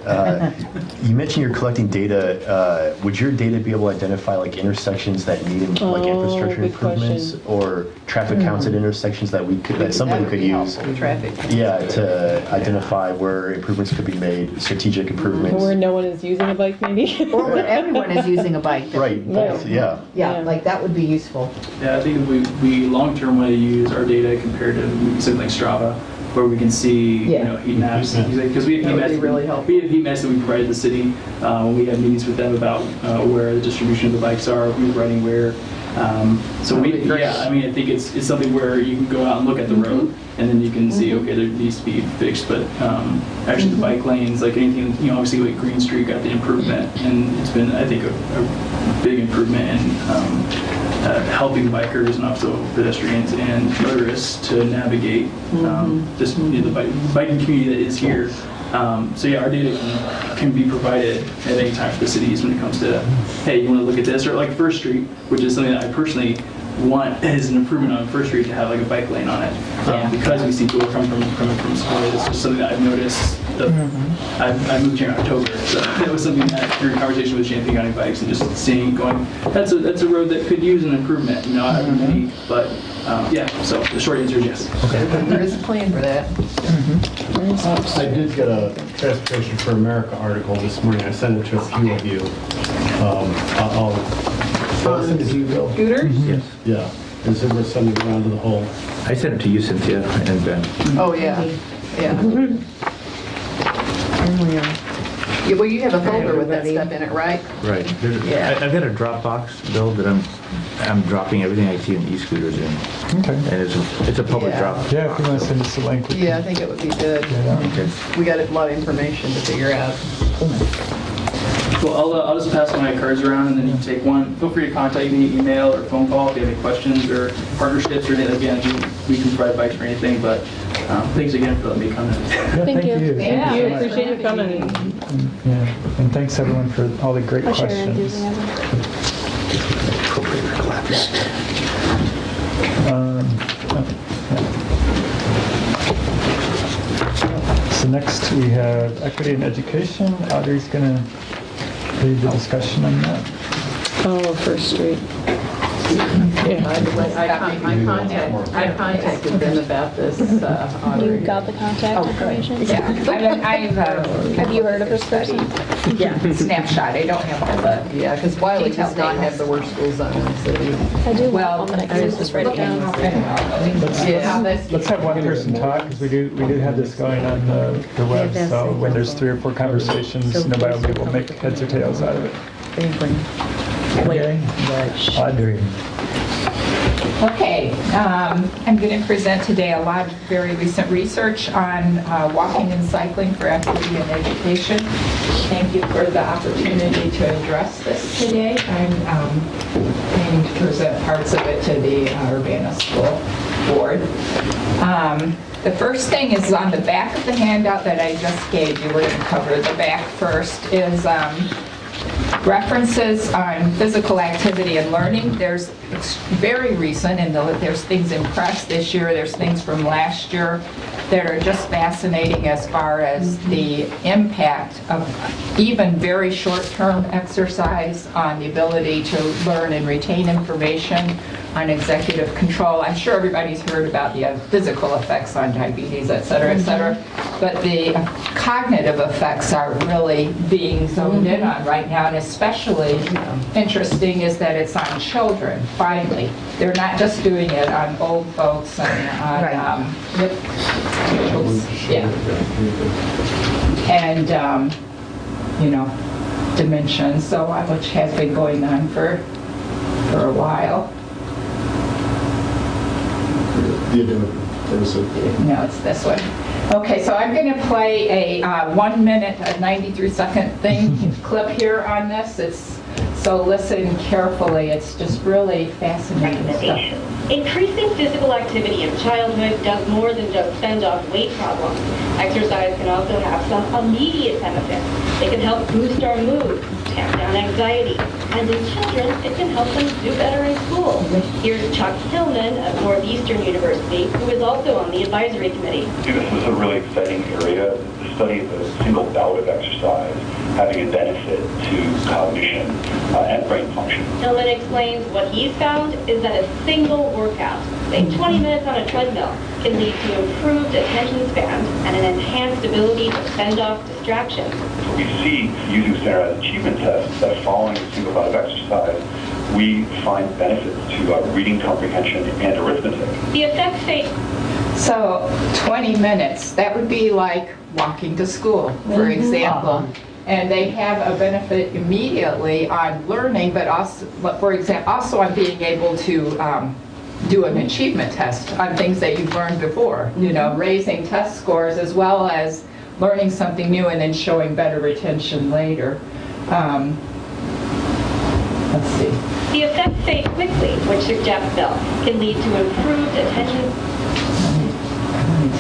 you mentioned you're collecting data. Would your data be able to identify like intersections that need like infrastructure good improvements or traffic counts at intersections that somebody could use? Traffic. Yeah, to identify where improvements could be made, strategic improvements. Where no one is using a bike, maybe? Or where everyone is using a bike. Right. Both. Yeah. Yeah, like that would be useful. Yeah, I think we long-term want to use our data compared to something like Strava, where we can see, heat maps. Because we have That heat would maps. be really helpful. We have heat maps that we provide the city when we have meetings with them about where the distribution of the bikes are, who's riding where. So That would be great. I mean, I think it's something where you can go out and look at the road, and then you can see, okay, there needs to be fixed, but actually the bike lanes, like anything, obviously like Green Street got the improvement, and it's been, I think, a big improvement in helping bikers and also pedestrians and motorists to navigate this the biking community that is here. So yeah, our data can be provided at any time for the cities when it comes to, hey, you want to look at this, or like First Street, which is something that I personally want as an improvement on First Street to have like a bike lane on it, because we see people coming from school. It's just something that I've noticed. I moved here in October, so it was something that through conversation with Champaign County Bikes and just seeing, going, that's a road that could use an improvement. I don't know many, but yeah. So the short answer is yes. Okay. There is a plan for that. I did get a Transportation for America article this morning. I sent it to a few of you. I'll send it to you, Bill. Scooters? Yes. Yeah. And so we're sending it around to the whole. I sent it to you, Cynthia, and Ben. Oh, yeah. Yeah. Yeah, well, you have a folder with that stuff in it, right? Right. I've got a Dropbox, Bill, that I'm dropping everything I see in e-scooters in. Okay. And it's a public Yeah. drop. Yeah, if you want to send us a link. we Yeah, I can think it would be good. get it out. Okay. We got a lot of information to figure out. Well, I'll just pass my cards around, and then you can take one. Feel free to contact me, email or phone call if you have any questions or partnerships or anything. Again, we can provide bikes for anything, but thanks again for letting me come in. Yeah, Thank you. Thank you, Yeah. appreciate you coming. Yeah, and thanks everyone for all the great I share your questions. enthusiasm. So next we have equity in education. Audrey's going to lead the discussion on that. Oh, First Street. I contacted them about this, You Audrey. got the contact information? Yeah, I've Have you heard of this person? yeah, snapshot. I don't have all the. Yeah, because Wiley Detailed does not data. have the worst school zone in the city. I do Well, want one, but I can just write it down. Let's have one person talk, because we do have this going on the web, so when there's 3 or 4 conversations, nobody will be able to make heads or tails out of it. Very important. Okay, Audrey. Okay, I'm going to present today a lot of very recent research on walking and cycling for equity in education. Thank you for the opportunity to address this today. I'm planning to present parts of it to the Urbana School Board. The first thing is on the back of the handout that I just gave you. We're going to cover the back first, is references on physical activity and learning. There's very recent, and there's things in press this year, there's things from last year that are just fascinating as far as the impact of even very short-term exercise on the ability to learn and retain information, on executive control. I'm sure everybody's heard about the physical effects on diabetes, et cetera, but the cognitive effects are really being zoned in on right now, and especially interesting is that it's on children, finally. They're not just doing it on old folks and on, and dementia, so which has been going on for a while. You do it. No, it's this one. Okay, so I'm going to play a 1 minute, a 93-second clip here on this. So listen carefully. It's just really fascinating stuff. Increasing physical activity in childhood does more than just fend off weight problems. Exercise can also have some immediate benefits. It can help boost our mood, tamp down anxiety, and in children, it can help them do better in school. Here's Chuck Hillman of Northeastern University, who is also on the advisory committee. This is a really exciting area. The study of a single bout of exercise having a benefit to cognition and brain function. Hillman explains what he's found is that a single workout, say 20 minutes on a treadmill, can lead to improved attention span and an enhanced ability to fend off distractions. We see using standardized achievement tests that following a single bout of exercise, we find benefits to reading comprehension and arithmetic. The effects fade. So 20 minutes, that would be like walking to school, for example. And they have a benefit immediately on learning, but also, for example, also on being able to do an achievement test on things that you've learned before, raising test scores as well as learning something new and then showing better retention later. Let's see. The effects fade quickly, which suggests Bill can lead to improved attention.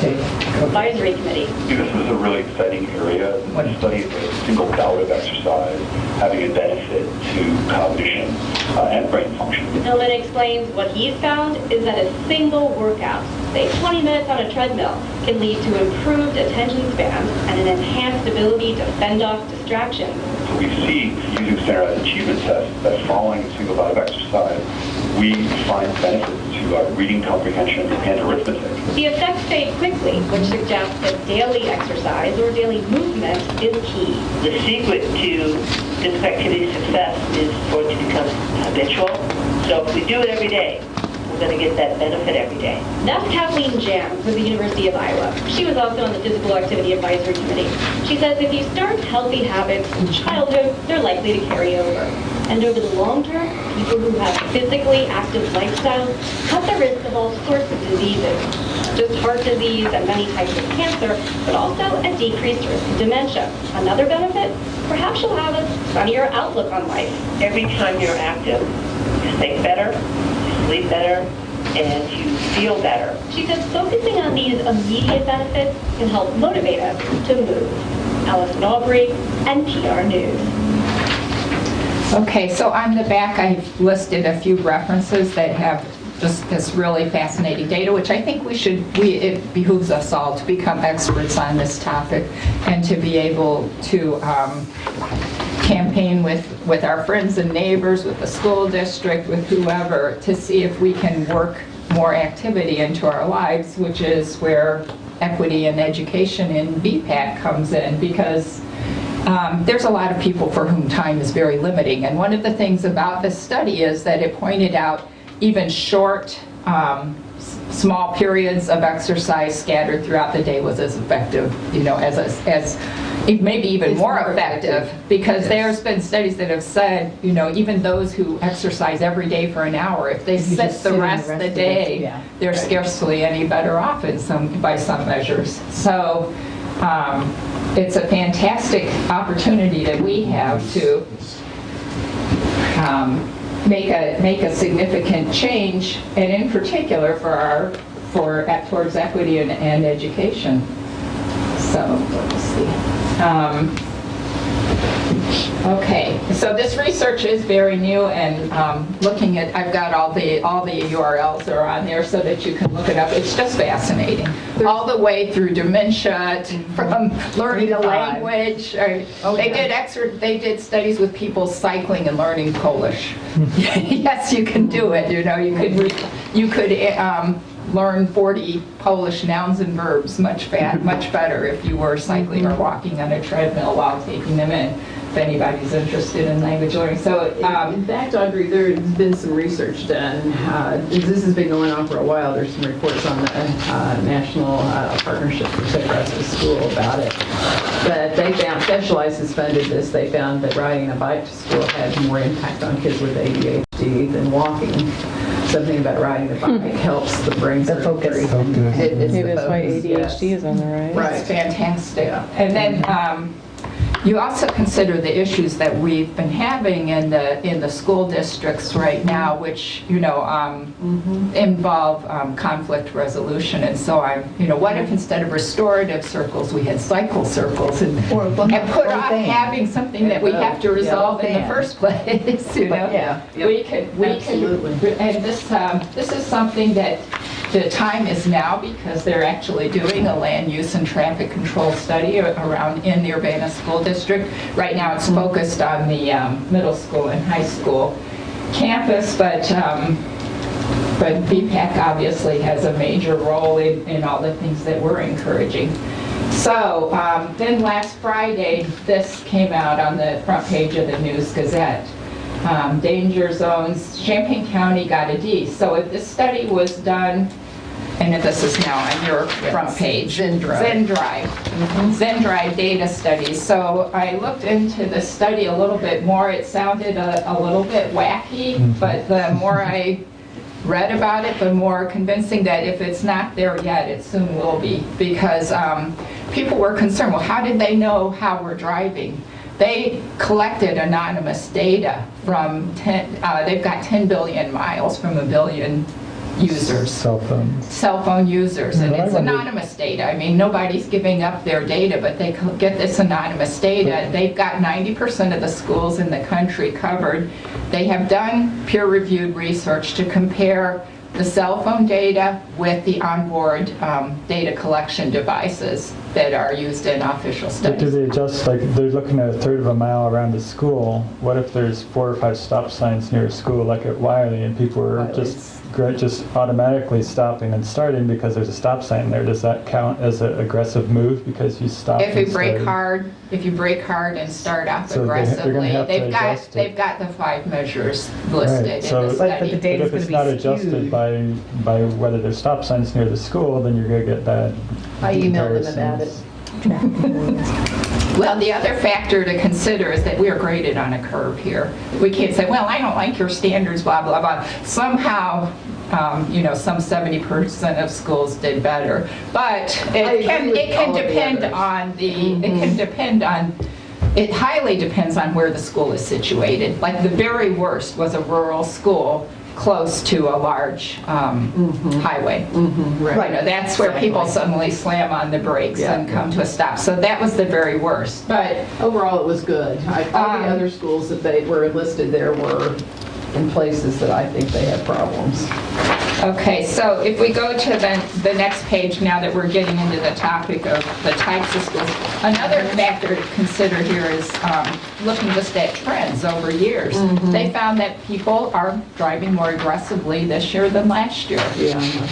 Advisory committee. This is a really exciting area. The study of a single bout of exercise having a benefit to cognition and brain function. Hillman explains what he's found is that a single workout, say 20 minutes on a treadmill, can lead to improved attention span and an enhanced ability to fend off distractions. We see using standardized achievement tests that following a single bout of exercise, we find benefits to reading comprehension and arithmetic. The effects fade quickly, which suggests that daily exercise or daily movement is key. The secret to physical activity success is for it to become habitual. So if we do it every day, we're going to get that benefit every day. That's Kathleen Jam from the University of Iowa. She was also on the Physical Activity Advisory Committee. She says if you start healthy habits in childhood, they're likely to carry over. And over the long term, people who have physically active lifestyles cut the risk of all sorts of diseases, not just heart disease and many types of cancer, but also a decreased risk of dementia. Another benefit? Perhaps you'll have a sunnier outlook on life. Every time you're active, you think better, you sleep better, and you feel better. She says focusing on these immediate benefits can help motivate us to move. Allison Aubrey, NPR News. Okay, so on the back I've listed a few references that have just this really fascinating data, which I think it behooves us all to become experts on this topic and to be able to campaign with our friends and neighbors, with the school district, with whoever, to see if we can work more activity into our lives, which is where equity and education in BPAC comes in, because there's a lot of people for whom time is very limiting. And one of the things about this study is that it pointed out even short, small periods of exercise scattered throughout the day was as effective, as maybe even more effective, because there's been studies that have said, even those who exercise every day for an hour, if they sit the rest of the day, they're scarcely any better off by some measures. So it's a fantastic opportunity that we have to make a significant change, and in particular towards equity and education. So let's see. Okay, so this research is very new, and looking at, I've got all the URLs are on there so that you can look it up. It's just fascinating, all the way through dementia, from learning the language. They did studies with people cycling and learning Polish. Yes, you can do it. You could learn 40 Polish nouns and verbs much better if you were cycling or walking on a treadmill while taking them in, if anybody's interested in language learning. So, in fact, Audrey, there's been some research done. This has been going on for a while. There's some reports on the National Partnership for Safe Routes to School about it. But they found, Specialized has funded this, they found that riding a bike to school had more impact on kids with ADHD than walking. something about riding the bike helps the brain surgery. It's Maybe the that's why focus, ADHD yes. is on the rise. Right, it's fantastic. And then you also consider the issues that we've been having in the school districts right now, which involve conflict resolution and so on. What if instead of restorative circles we had cycle circles and put off having something that we have to resolve in the first place? We could and this is something that the time is now because they're actually doing a land use and traffic control study around in the Urbana School District. Right now it's focused on the middle school and high school campus, but BPAC obviously has a major role in all the things that we're encouraging. So then last Friday, this came out on the front page of the News Gazette. Danger zones, Champaign County got a D. So if this study was done, and this is now on your front page, ZenDrive data studies. So I looked into the study a little bit more. It sounded a little bit wacky, but the more I read about it, the more convincing that if it's not there yet, it soon will be. Because people were concerned, well, how did they know how we're driving? They collected anonymous data from they've got 10 billion miles from a billion users. Cell phone users. And it's anonymous data. I mean, nobody's giving up their data, but they get this anonymous data. They've got 90% of the schools in the country covered. They have done peer-reviewed research to compare the cell phone data with the onboard data collection devices that are used in official But studies. do they adjust, like, they're looking at a third of a mile around a school. What if there's 4 or 5 stop signs near a school, like at Wiley, and people are just automatically stopping and starting because there's a stop sign there? Does that count as an aggressive move because you stopped? If you and brake started? hard and start off So they're aggressively, gonna have to adjust it. they've got the 5 measures listed Right, in so the study. but if it's not adjusted by whether there's stop signs near the school, then you're going to get bad I emailed them about comparisons. Well, the other factor to consider is that we are graded on a curve here. We can't say, well, I don't like your standards, blah, blah, blah. Somehow, some 70% of schools did better. But it highly depends on where the school is situated. Like the very worst was a rural school close to a large highway. Right. That's where people suddenly slam on the brakes and come to a stop. So that was the very worst. But overall, it was good. All the other schools that they were listed there were in places that I think they had problems. Okay, so if we go to the next page now that we're getting into the topic of the types of schools, another factor to consider here is looking just at trends over years. They found that people are driving more aggressively this year than last year.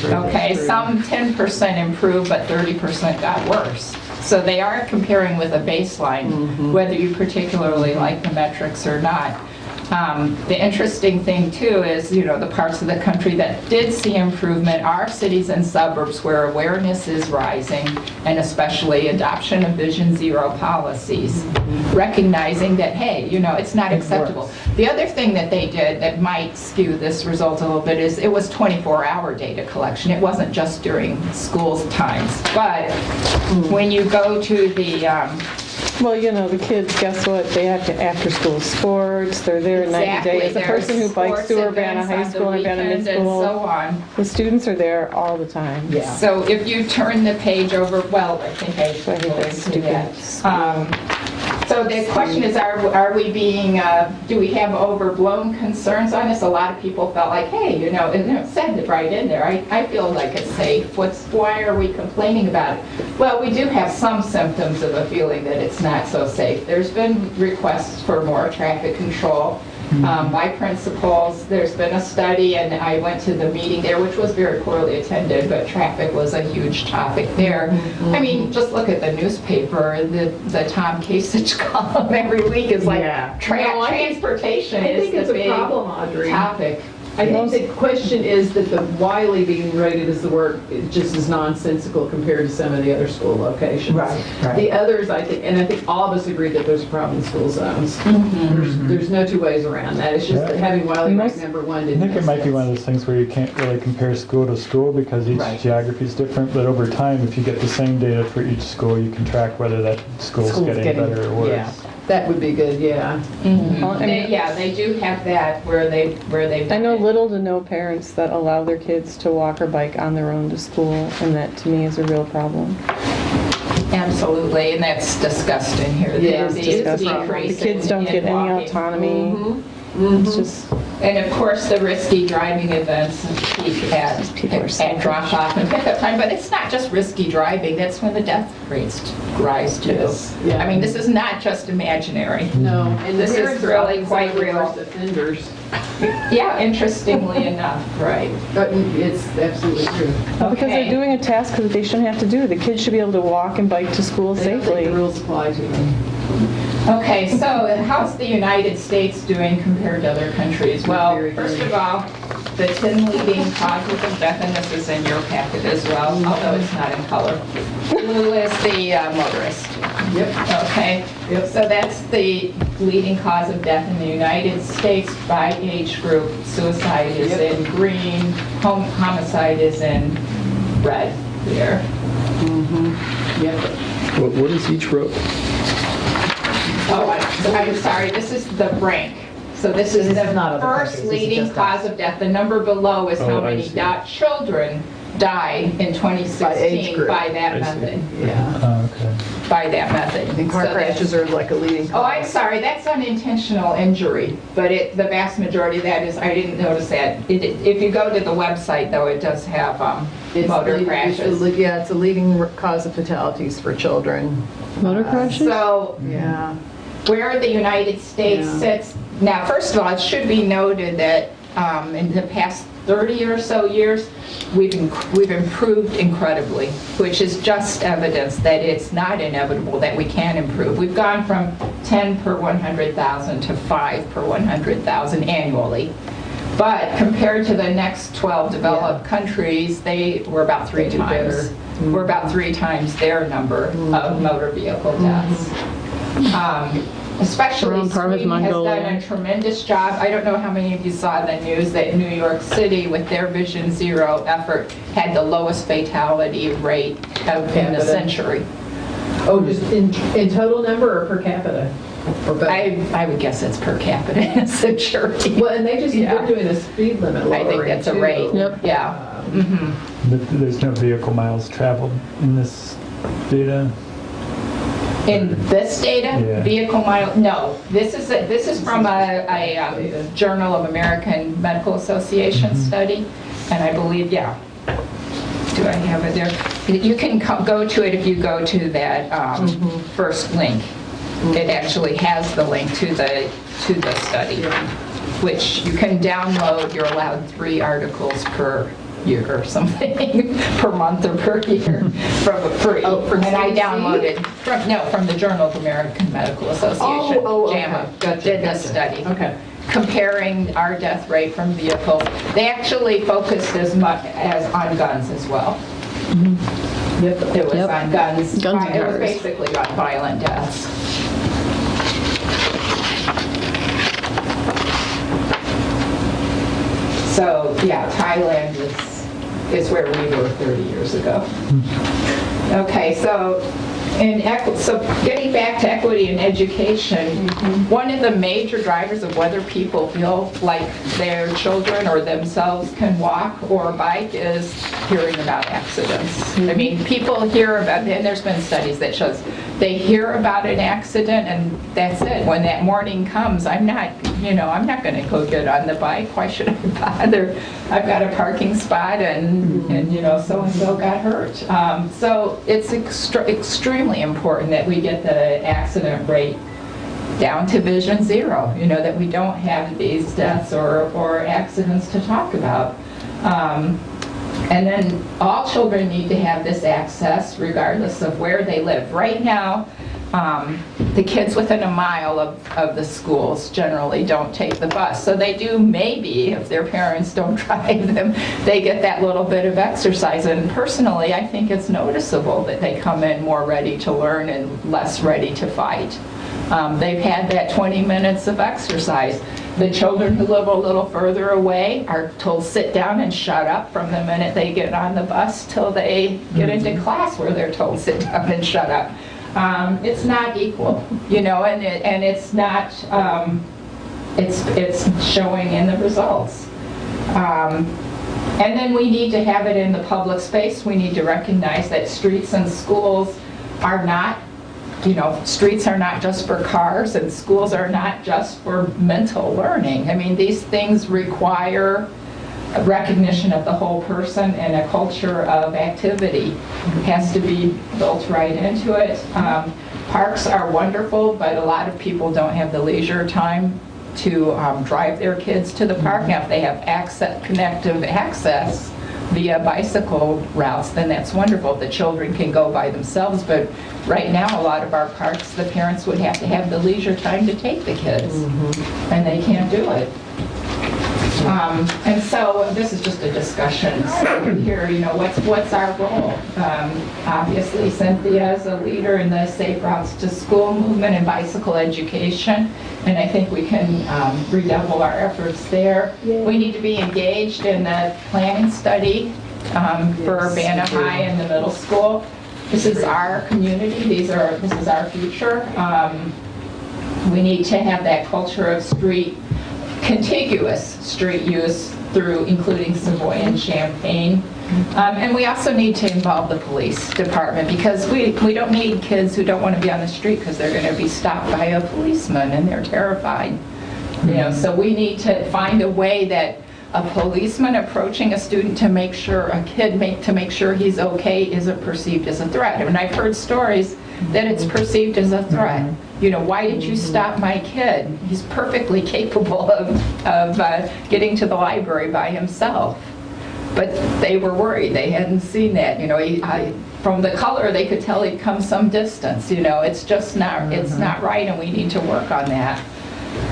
Okay, some 10% improved, but 30% got worse. So they are comparing with a baseline, whether you particularly like the metrics or not. The interesting thing too is, the parts of the country that did see improvement are cities and suburbs where awareness is rising, and especially adoption of Vision Zero policies, recognizing that, hey, it's not acceptable. The other thing that they did that might skew this result a little bit is it was 24-hour data collection. It wasn't just during school times. But when you go to the the kids, guess what? They have to after-school sports. They're there 90 days. The person who bikes to Urbana High School and Urbana Mid School, and so on. The students are there all the time. Yeah. So if you turn the page over, well, I think I that's stupid. So the question is, are we being, do we have overblown concerns on this? A lot of people felt like, hey, and it said it right in there. I feel like it's safe. Why are we complaining about it? Well, we do have some symptoms of a feeling that it's not so safe. There's been requests for more traffic control by principals. There's been a study, and I went to the meeting there, which was very poorly attended, but traffic was a huge topic there. I mean, just look at the newspaper. The Tom Kasich column every week is like transportation is the big problem, Audrey. topic. I think the question is that the Wiley being rated as the work it just is nonsensical compared to some of the other school locations. Right. The others, I think all of us agree that there's a problem in school zones. There's no two ways around that. It's just that having Wiley ranked number one I didn't think it make might be sense. one of those things where you can't really compare school to school because each geography is different, but over time, if you get the same data for each school, you can track whether that school's getting better or worse. Yeah, that would be good, yeah. They do have that where they. I know little to no parents that allow their kids to walk or bike on their own to school, and that to me is a real problem. Absolutely, and that's discussed in here. Yeah, There's it's a disgusting. decrease The kids don't in get any walking. autonomy. It's just. And of course, the risky driving events peak at drop off and pickup time, but it's not just risky driving, that's when the death rates rise too. Yes, yeah. I mean, this is not just imaginary. No, and This is really quite real. Worst offenders. Yeah, interestingly enough, right. But it's absolutely true. Well, because they're doing a task that they shouldn't have to do. The kids should be able to walk and bike to school They don't think safely. the rules apply to them. Okay, so how's the United States doing compared to other countries? Well, first of all, the 10 leading causes of death, and this is in your packet as well, although it's not in color. Blue is the motorist. Yep. Okay. Yep. So that's the leading cause of death in the United States by age group. Suicide is in green, homicide is in red here. Yep. What is each row? Oh, I'm sorry, this is the rank. So this is the first leading cause of death. The number below is how many children died in 2016 by that method. Yeah. Okay. By that method. And car So crashes are like a leading cause. Oh, I'm sorry, that's unintentional injury, but the vast majority of that is, I didn't notice that. If you go to the website, though, it does have motor crashes. It's a leading cause of fatalities for children. Motor crashes? So, Yeah. where the United States sits, now, first of all, it should be noted that in the past 30 or so years, we've improved incredibly, which is just evidence that it's not inevitable that we can improve. We've gone from 10 per 100,000 to 5 per 100,000 annually. But compared to the next 12 developed countries, they were about 3 times. We're about 3 times their number of motor vehicle deaths. Especially Sweden has done a tremendous job. I don't know how many of you saw the news that New York City, with their Vision Zero effort, had the lowest fatality rate in a century. Oh, just in total number or per capita? Or both? I would guess it's per capita in a century. Well, and they're doing a speed limit lowering. I think that's a rate. Yep. Yeah. But there's no vehicle miles traveled in this data? In this data, Yeah. vehicle mile, no. This is from a Journal of American Medical Association study, and I believe, do I have it there? You can go to it if you go to that first link. It actually has the link to the study, which you can download. You're allowed 3 articles per year or something, per month or per year, from free. Oh, from and I CDC? downloaded from the Journal of American Medical Association. JAMA did this study. Okay. Comparing our death rate from vehicles. They actually focused as much as on guns as well. Yep. It was on guns. Guns and It was cars. basically on violent deaths. So, Thailand is where we were 30 years ago. Okay, so getting back to equity in education, one of the major drivers of whether people feel like their children or themselves can walk or bike is hearing about accidents. I mean, people hear about, and there's been studies that shows they hear about an accident and that's it. When that morning comes, I'm not going to go get on the bike. Why should I bother? I've got a parking spot and so-and-so got hurt. So it's extremely important that we get the accident rate down to Vision Zero, that we don't have these deaths or accidents to talk about. And then all children need to have this access regardless of where they live. Right now, the kids within a mile of the schools generally don't take the bus. So they do, maybe, if their parents don't drive them, they get that little bit of exercise. And personally, I think it's noticeable that they come in more ready to learn and less ready to fight. They've had that 20 minutes of exercise. The children who live a little further away are told sit down and shut up from the minute they get on the bus till they get into class where they're told sit down and shut up. It's not equal, you know, and it's not, it's showing in the results. And then we need to have it in the public space. We need to recognize that streets and schools are not, you know, streets are not just for cars and schools are not just for mental learning. I mean, these things require a recognition of the whole person and a culture of activity. It has to be built right into it. Parks are wonderful, but a lot of people don't have the leisure time to drive their kids to the park. Now, if they have connective access via bicycle routes, then that's wonderful. The children can go by themselves, but right now, a lot of our parks, the parents would have to have the leisure time to take the kids, and they can't do it. And so this is just a discussion here, you know, what's our role? Obviously, Cynthia is a leader in the Safe Routes to School movement and bicycle education, and I think we can redouble our efforts there. We need to be engaged in the planning study for Urbana High and the middle school. This is our community. This is our future. We need to have that culture of contiguous street use through including Savoy and Champaign. And we also need to involve the police department because we don't need kids who don't want to be on the street because they're going to be stopped by a policeman and they're terrified. You know, so we need to find a way that a policeman approaching a student to make sure to make sure he's okay isn't perceived as a threat. And I've heard stories that it's perceived as a threat. You know, why did you stop my kid? He's perfectly capable of getting to the library by himself. But they were worried. They hadn't seen that. You know, from the color, they could tell he'd come some distance. You know, it's just not, it's not right, and we need to work on that.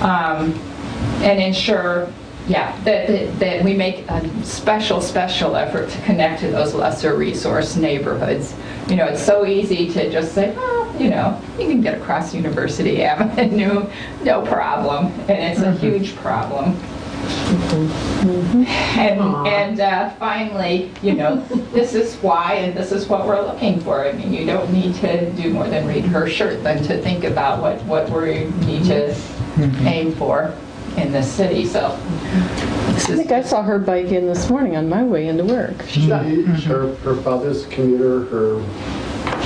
And ensure, that we make a special effort to connect to those lesser resource neighborhoods. You know, it's so easy to just say, oh, you know, you can get across University Avenue, no problem. And it's a huge problem. And finally, you know, this is why and this is what we're looking for. I mean, you don't need to do more than read her shirt than to think about what we need to aim for in this city. So I think I saw her bike in this morning on my way into work. Her father's a commuter.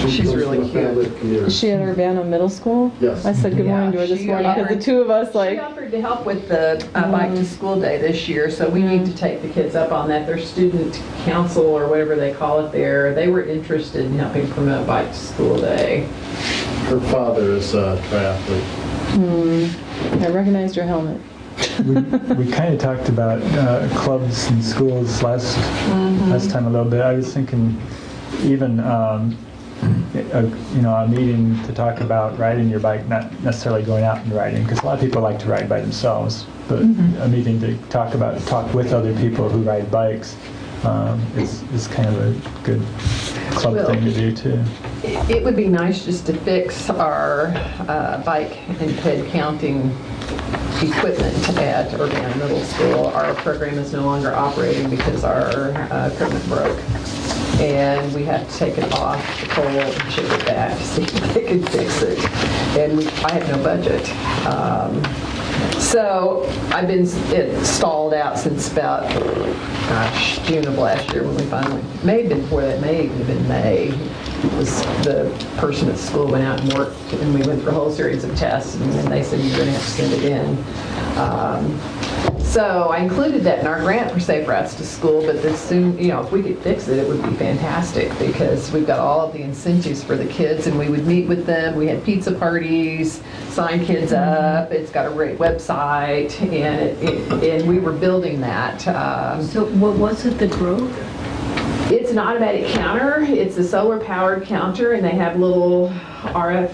She's really cute. Is she at Urbana Middle School? Yes. I said good morning to her this morning because the two of us She offered to help with the Bike to School Day this year, so we need to take the kids up on that. Their student council or whatever they call it there, they were interested in helping promote Bike to School Day. Her father is a triathlete. I recognized your helmet. We kind of talked about clubs and schools last time a little bit. I was thinking even a meeting to talk about riding your bike, not necessarily going out and riding, because a lot of people like to ride by themselves, but a meeting to talk with other people who ride bikes is kind of a good club thing to do too. It would be nice just to fix our bike and ped counting equipment at Urbana Middle School. Our program is no longer operating because our equipment broke. And we had to take it off the pole and ship it back to see if they could fix it. And I have no budget. So I've been stalled out since about, June of last year when we finally, may have been before that, may have been May. It was the person at school went out and worked, and we went through a whole series of tests, and then they said you're going to have to send it in. So I included that in our grant for Safe Routes to School, but as soon, if we could fix it, it would be fantastic because we've got all of the incentives for the kids, and we would meet with them. We had pizza parties, sign kids up. It's got a great website, and we were building that. So what was it that broke? It's an automatic counter. It's a solar-powered counter, and they have little RF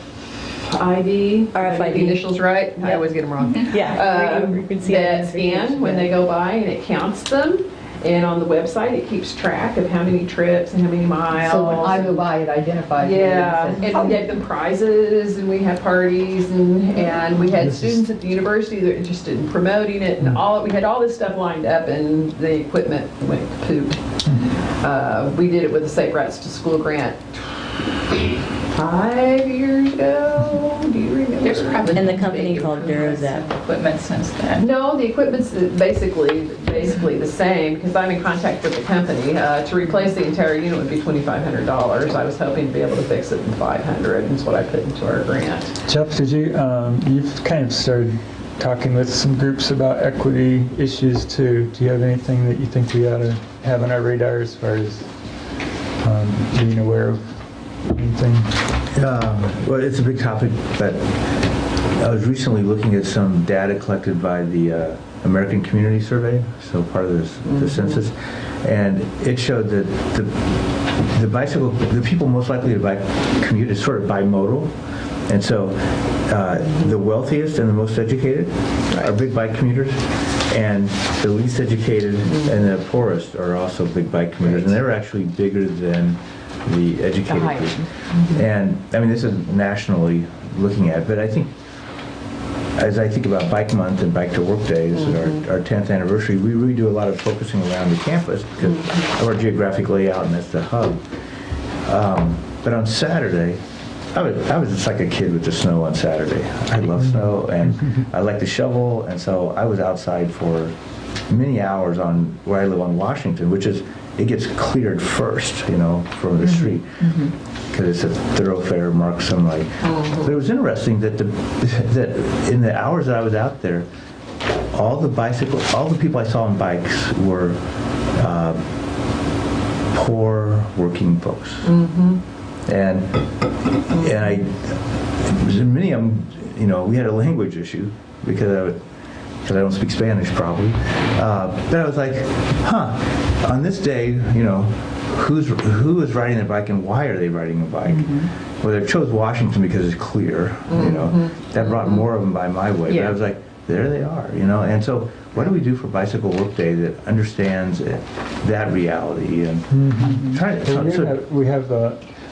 RFID. RFID. The initials right? I Yep. always get them wrong. Yeah, you can see it That on the scan page. when they go by and it counts them. And on the website, it keeps track of how many trips and how many miles. So when I go by, it identifies you. Yeah, and and says, we gave them prizes, and we had parties, and we had students at the university that were interested in promoting it, and we had all this stuff lined up, and the equipment went kaput. We did it with the Safe Routes to School grant 5 years ago. Do you remember? There's probably And the company big called improvements Durozap. in equipment since then. No, the equipment's basically the same, because I'm in contact with the company. To replace the entire unit would be $2,500. I was hoping to be able to fix it in $500, is what I put into our grant. Jeff, did you, you've kind of started talking with some groups about equity issues too. Do you have anything that you think we ought to have on our radar as far as being aware of anything? Well, it's a big topic, but I was recently looking at some data collected by the American Community Survey, so part of the census, and it showed that the people most likely to commute is sort of bimodal, and so the wealthiest and the most educated are big bike commuters, and the least educated and the poorest are also big bike commuters, and they're actually bigger than the educated group. And I mean, this is nationally looking at, but I think as I think about Bike Month and Bike to Work Day, this is our 10th anniversary, we really do a lot of focusing around the campus because of our geographic layout, and that's the hub. But on Saturday, I was just like a kid with the snow on Saturday. I love snow, and I like to shovel, and so I was outside for many hours on where I live on Washington, which is, it gets cleared first, from the street, because it's a thoroughfare, marked sunlight. But it was interesting that that in the hours that I was out there, all the people I saw on bikes were poor working folks, and many of them, we had a language issue because I don't speak Spanish probably. But I was like, on this day, who is riding their bike and why are they riding a bike? Well, they chose Washington because it's clear, that brought more of them by my way. But I was like, there they are, and so what do we do for Bicycle Work Day that understands that reality and We have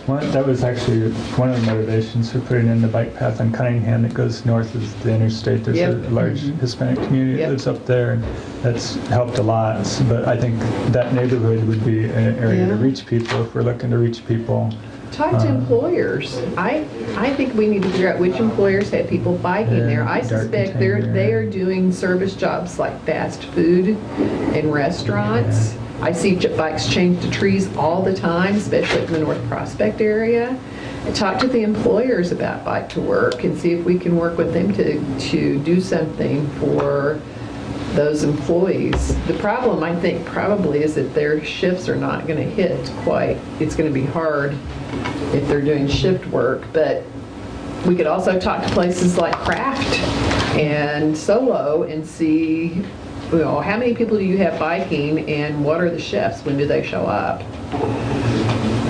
that was actually one of the motivations for putting in the bike path on Cunningham that goes north of the interstate. There's a large Hispanic community that lives up there, and that's helped a lot. But I think that neighborhood would be an area to reach people if we're looking to reach people. Talk to employers. I think we need to figure out which employers have people biking there. I suspect they are doing service jobs like fast food and restaurants. I see bikes chained to trees all the time, especially in the North Prospect area. And talk to the employers about Bike to Work and see if we can work with them to do something for those employees. The problem, I think, probably is that their shifts are not going to hit quite. It's going to be hard if they're doing shift work, but we could also talk to places like Craft and Solo and see, how many people do you have biking and what are the shifts? When do they show up?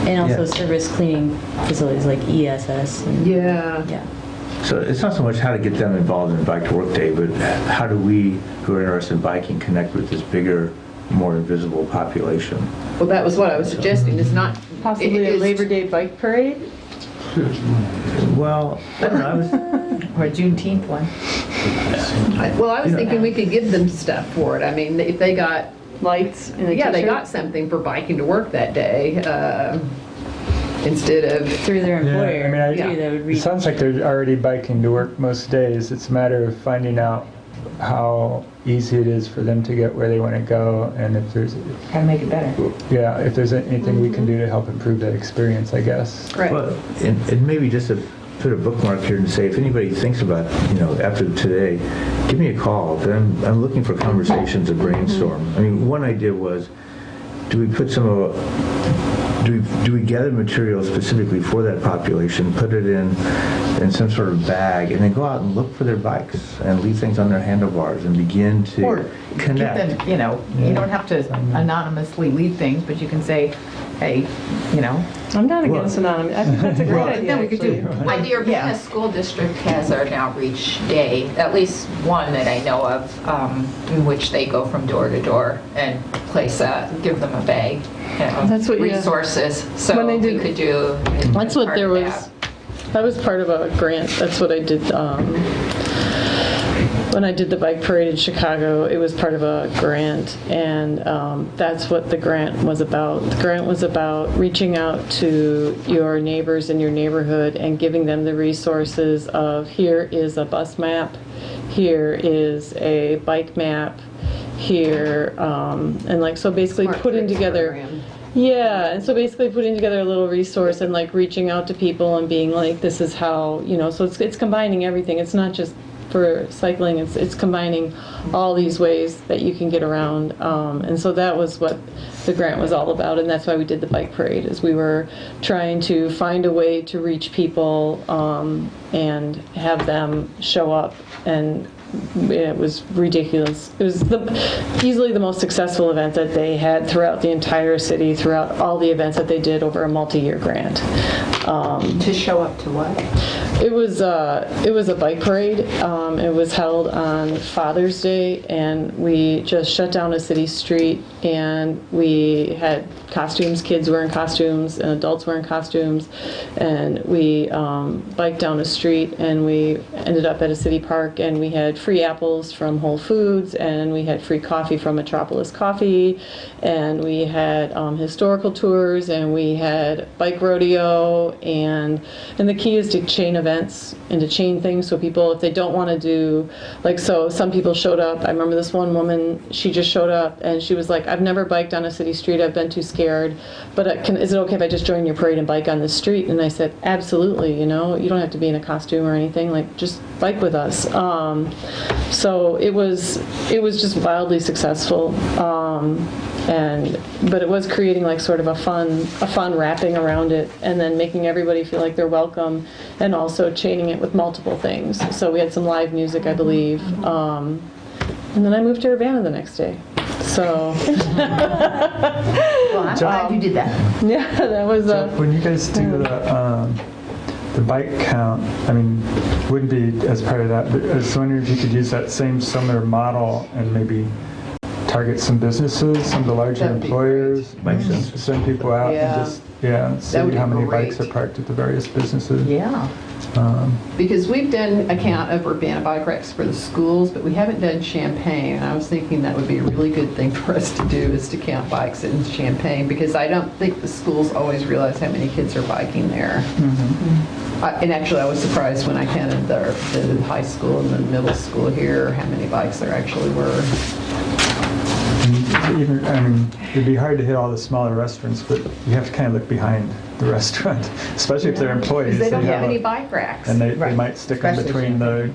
And also service cleaning facilities like ESS. And, yeah. So it's not so much how to get them involved in Bike to Work Day, but how do we, who are interested in biking, connect with this bigger, more invisible population? Well, that was what I was suggesting. It's not Possibly a Labor Day bike parade? Well, I don't know. Or a Juneteenth one. I was thinking we could give them stuff for it. I mean, if they got lights and a they t-shirt? got something for biking to work that day instead of through their employer. It sounds like they're already biking to work most days. It's a matter of finding out how easy it is for them to get where they want to go, and if there's How to make it better. Yeah, if there's anything we can do to help improve that experience, I guess. Right. Well, and maybe just to put a bookmark here and say, if anybody thinks about, after today, give me a call. I'm looking for conversations to brainstorm. I mean, one idea was, do we put some of do we gather material specifically for that population, put it in some sort of bag, and then go out and look for their bikes and leave things on their handlebars and begin to Or connect. Give them, you don't have to anonymously leave things, but you can say, hey, I'm not against anonymous. I think that's a great idea. we could do. actually. Well, the Urbana School District has an outreach day, at least one that I know of, in which they go from door to door and give them a bag, That's what, yeah. resources. So When they did- we could do. That's what part there of was. That was part of a grant. That's what I did. When I did the bike parade in Chicago, it was part of a grant, and that's what the grant was about. The grant was about reaching out to your neighbors in your neighborhood and giving them the resources of, here is a bus map, here is a bike map, here, and like, so basically Smart putting Tricks together. program. Yeah, and so basically putting together a little resource and like reaching out to people and being like, this is how, so it's combining everything. It's not just for cycling, it's combining all these ways that you can get around. And so that was what the grant was all about, and that's why we did the bike parade, is we were trying to find a way to reach people and have them show up. And it was ridiculous. It was easily the most successful event that they had throughout the entire city, throughout all the events that they did over a multi-year grant. To show up to what? It was a bike parade. It was held on Father's Day, and we just shut down a city street, and we had costumes, kids wearing costumes, and adults wearing costumes, and we biked down a street, and we ended up at a city park, and we had free apples from Whole Foods, and we had free coffee from Metropolis Coffee, and we had historical tours, and we had bike rodeo, and the key is to chain events and to chain things, so people, if they don't want to do, like, so some people showed up. I remember this one woman, she just showed up, and she was like, I've never biked on a city street, I've been too scared, but is it okay if I just join your parade and bike on the street? And I said, absolutely, you don't have to be in a costume or anything, like, just bike with us. So it was just wildly successful, but it was creating like sort of a fun wrapping around it, and then making everybody feel like they're welcome, and also chaining it with multiple things. So we had some live music, I believe, and then I moved to Urbana the next day. So Well, I'm glad you did that. yeah, that was When you guys do the bike count, I mean, wouldn't be as part of that, but I was wondering if you could use that same similar model and maybe target some businesses, some of the larger That'd be employers, send people out Yeah. and just, see would be how many great. bikes are parked at the various businesses. Yeah. Because we've done a count of Urbana bike racks for the schools, but we haven't done Champaign. And I was thinking that would be a really good thing for us to do, is to count bikes in Champaign, because I don't think the schools always realize how many kids are biking there. And actually, I was surprised when I counted the high school and the middle school here, how many bikes there actually were. Even, I mean, it'd be hard to hit all the smaller restaurants, but you have to kind of look behind the restaurant, especially if they're employees. Because they don't have a- any bike racks. And they might stick them Especially between the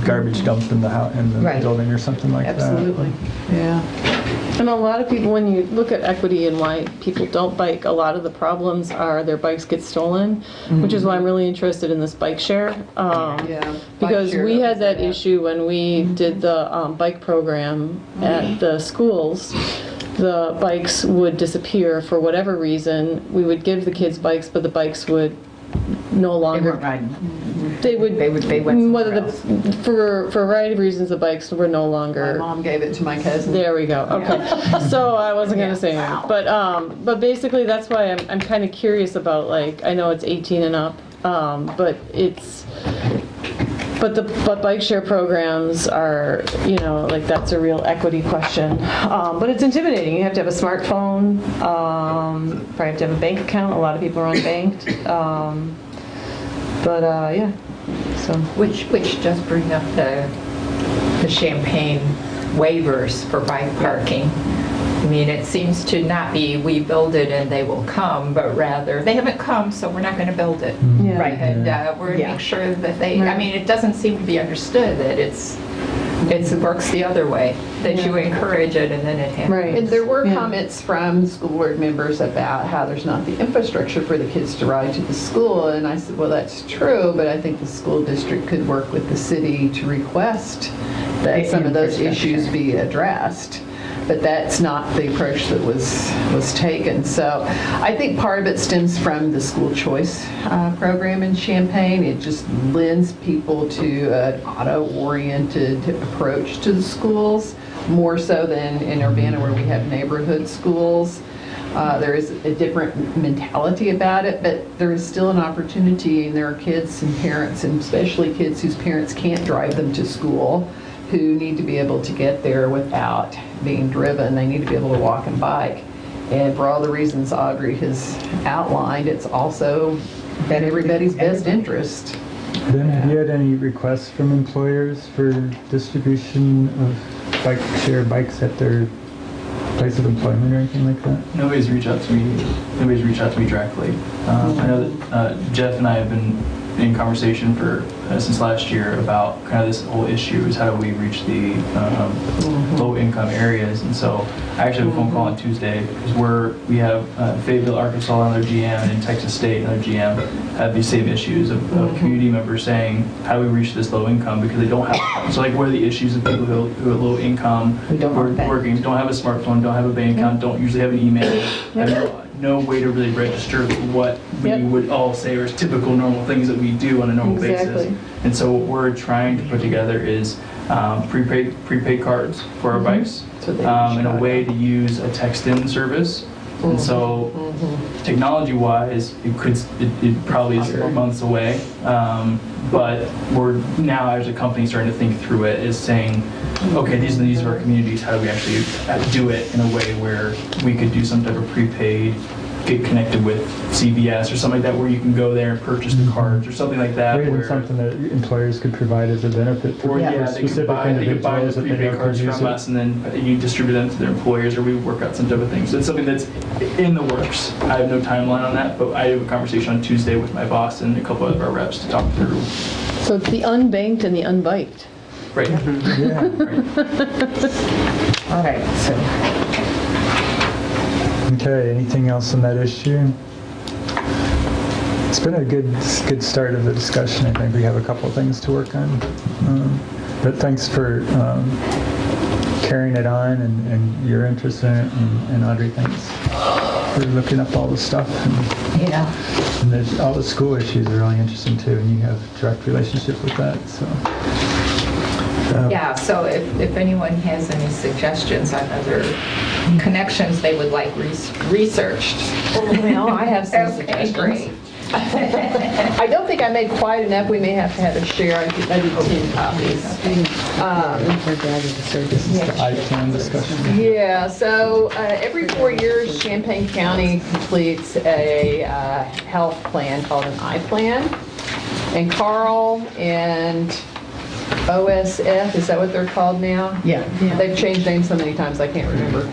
garbage dump in the Right. building or something like that. Absolutely, yeah. And a lot of people, when you look at equity and why people don't bike, a lot of the problems are their bikes get stolen, which is why I'm really interested in this bike share. Yeah. Because Bike share we had doesn't that issue when we did the bike program at the schools. The bikes would disappear for whatever reason. We would give the kids bikes, but the bikes would no They longer. weren't riding. They would. They went somewhere else. For a variety of reasons, the bikes were no My longer. mom gave it to my cousin. There we go. Okay. So I wasn't going to say anything, but basically that's why I'm kind of curious about, like, I know it's 18 and up, but bike share programs are, like, that's a real equity question. But it's intimidating. You have to have a smartphone. Probably have to have a bank account. A lot of people are unbanked. Yeah. So. Which does bring up the Champaign waivers for bike parking. I mean, it seems to not be, we build it and they will come, but rather, they haven't come, so we're not going to build it. Yeah. Right. And we're going to make sure that they, I mean, it doesn't seem to be understood that it works the other way, that you encourage it and then it happens. Right. And there were comments from school board members about how there's not the infrastructure for the kids to ride to the school, and I said, well, that's true, but I think the school district could work with the city to request that some of those issues be addressed. But that's not the approach that was taken. So I think part of it stems from the school choice program in Champaign. It just lends people to an auto-oriented approach to the schools, more so than in Urbana where we have neighborhood schools. There is a different mentality about it, but there is still an opportunity, and there are kids and parents, and especially kids whose parents can't drive them to school, who need to be able to get there without being driven. They need to be able to walk and bike. And for all the reasons Audrey has outlined, it's also in everybody's best interest. Ben, have you had any requests from employers for distribution of bike share bikes at their place of employment or anything like that? Nobody's reached out to me. Nobody's reached out to me directly. I know that Jeff and I have been in conversation for since last year about kind of this whole issue is how do we reach the low-income areas. And so I actually have a phone call on Tuesday because we have Fayetteville, Arkansas on their GM, and in Texas State on their GM have these same issues of community members saying how do we reach this low income because they don't have. So like what are the issues of people who are low income, who are working, don't have a smartphone, don't have a bank account, don't usually have an email, have no way to really register what we would all say are typical normal things that we do on a normal basis. And so what we're trying to put together is prepaid cards for our bikes and a way to use a text-in service. And so technology-wise, it probably is months away, but we're now as a company starting to think through it as saying, okay, these are the needs of our communities, how do we actually do it in a way where we could do some type of prepaid, get connected with CVS or something like that where you can go there and purchase the cards or something like that. Or even something that employers could provide as a benefit for specific they could buy individuals the that they prepaid know cards could use from it. us and then you distribute them to their employers or we work out some type of thing. So it's something that's in the works. I have no timeline on that, but I have a conversation on Tuesday with my boss and a couple of our reps to talk through. So it's the unbanked and the unbiked. Right. All right, so Okay, anything else on that issue? It's been a good start of the discussion. I think we have a couple of things to work on. But thanks for carrying it on and your interest in it. And Audrey, thanks for looking up all the stuff. And all the school issues are really interesting too, and you have a direct relationship with that. So. Yeah, so if anyone has any suggestions on other connections they would like researched. Well, I have some suggestions. Great. I don't think I made quite enough. We may have to have a share. I did 10 copies. I-plan discussion. Yeah, so every 4 years, Champaign County completes a health plan called an I-plan. And Carl and OSF, is that what they're called now? Yeah. They've changed names so many times I can't remember.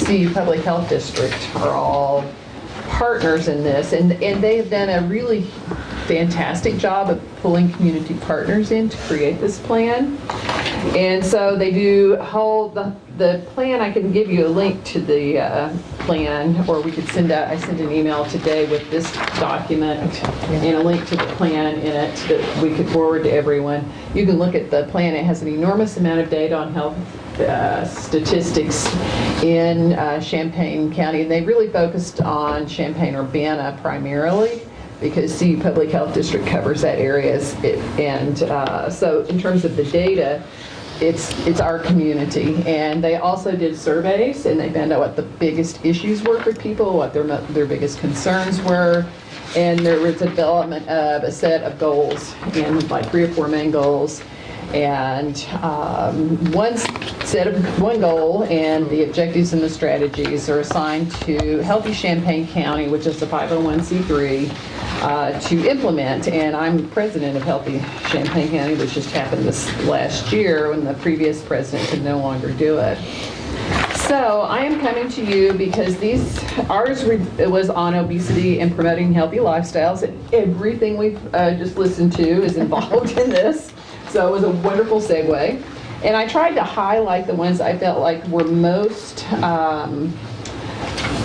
CU Public Health District are all partners in this, and they have done a really fantastic job of pulling community partners in to create this plan. And so they do hold the plan. I can give you a link to the plan, or we could I sent an email today with this document and a link to the plan in it that we could forward to everyone. You can look at the plan. It has an enormous amount of data on health statistics in Champaign County, and they really focused on Champaign-Urbana primarily, because CU Public Health District covers that area. So in terms of the data, it's our community. And they also did surveys, and they found out what the biggest issues were for people, what their biggest concerns were. And there was a development of a set of goals, and like 3 or 4 main goals. And one goal and the objectives and the strategies are assigned to Healthy Champaign County, which is the 501c3, to implement. And I'm president of Healthy Champaign County, which just happened this last year when the previous president could no longer do it. So I am coming to you because ours was on obesity and promoting healthy lifestyles, and everything we've just listened to is involved in this. So it was a wonderful segue. And I tried to highlight the ones I felt like were most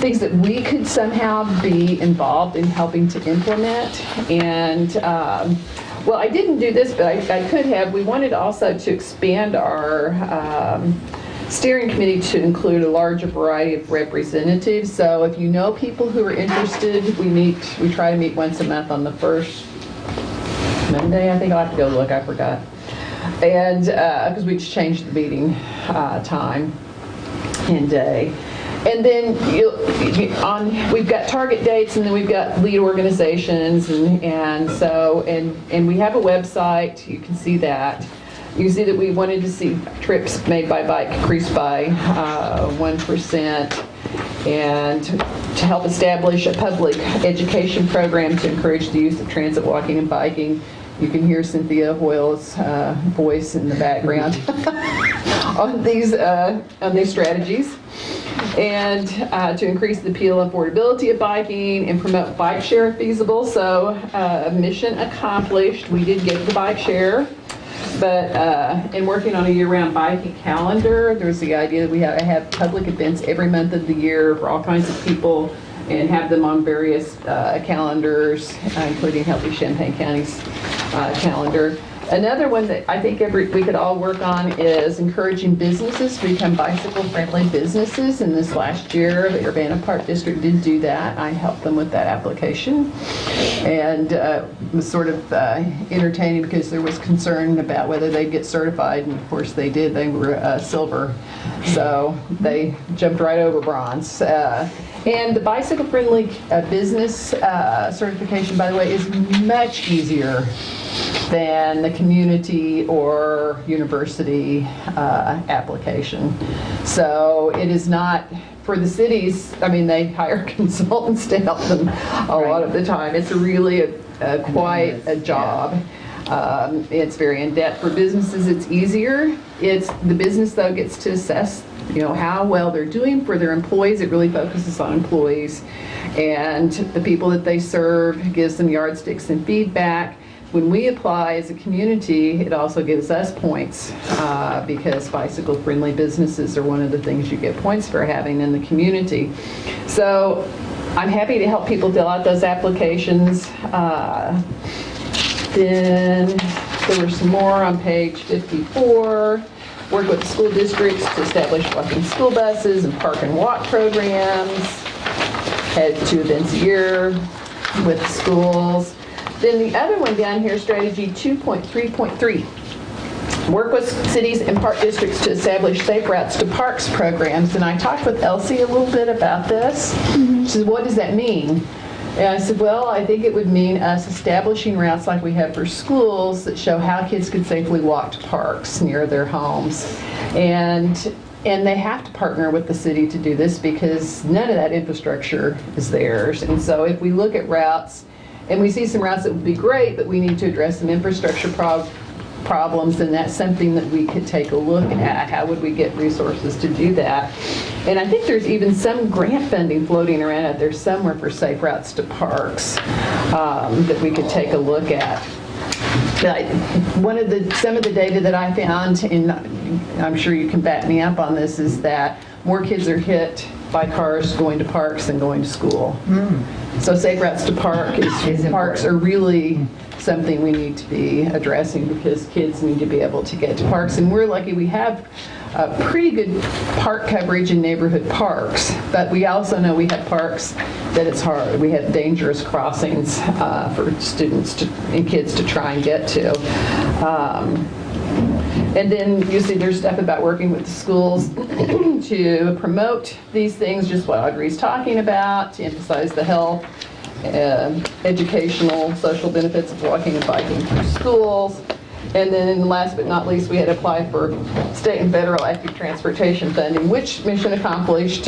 things that we could somehow be involved in helping to implement. And well, I didn't do this, but I could have. We wanted also to expand our steering committee to include a larger variety of representatives. So if you know people who are interested, we try to meet once a month on the first Monday. I think I'll have to go look, I forgot. And because we just changed the meeting time and day. And then we've got target dates, and then we've got lead organizations, and we have a website. You can see that. You see that we wanted to see trips made by bike increase by 1%, and to help establish a public education program to encourage the use of transit, walking, and biking. You can hear Cynthia Hoyle's voice in the background on these strategies. And to increase the appeal and affordability of biking and promote bike share if feasible. So mission accomplished. We did get the bike share. But in working on a year-round biking calendar, there's the idea that we have public events every month of the year for all kinds of people, and have them on various calendars, including Healthy Champaign County's calendar. Another one that I think we could all work on is encouraging businesses to become bicycle-friendly businesses. And this last year, the Urbana Park District did do that. I helped them with that application. And it was sort of entertaining because there was concern about whether they'd get certified. And of course they did. They were silver. So they jumped right over bronze. And the bicycle-friendly business certification, by the way, is much easier than the community or university application. So it is not, for the cities, I mean, they hire consultants to help them a lot of the time. It's really quite a job. It's very in-depth. For businesses, it's easier. The business, though, gets to assess how well they're doing for their employees. It really focuses on employees and the people that they serve, gives them yardsticks and feedback. When we apply as a community, it also gives us points because bicycle-friendly businesses are one of the things you get points for having in the community. So I'm happy to help people fill out those applications. Then there were some more on page 54. Work with the school districts to establish walking school buses and park and walk programs. Had 2 events a year with schools. Then the other one down here, strategy 2.3.3. Work with cities and park districts to establish safe routes to parks programs. And I talked with Elsie a little bit about this. She said, what does that mean? And I said, well, I think it would mean us establishing routes like we have for schools that show how kids could safely walk to parks near their homes. And they have to partner with the city to do this because none of that infrastructure is theirs. And so if we look at routes, and we see some routes that would be great, but we need to address some infrastructure problems, and that's something that we could take a look at. How would we get resources to do that? And I think there's even some grant funding floating around out there somewhere for safe routes to parks that we could take a look at. Some of the data that I found, and I'm sure you can back me up on this, is that more kids are hit by cars going to parks than going to school. So safe routes to parks are really something we need to be addressing because kids need to be able to get to parks. And we're lucky we have pretty good park coverage in neighborhood parks, but we also know we have parks that it's hard. We have dangerous crossings for students and kids to try and get to. And then you see there's stuff about working with the schools to promote these things, just what Audrey's talking about, to emphasize the health, educational, social benefits of walking and biking through schools. And then last but not least, we had applied for state and federal active transportation funding, which mission accomplished.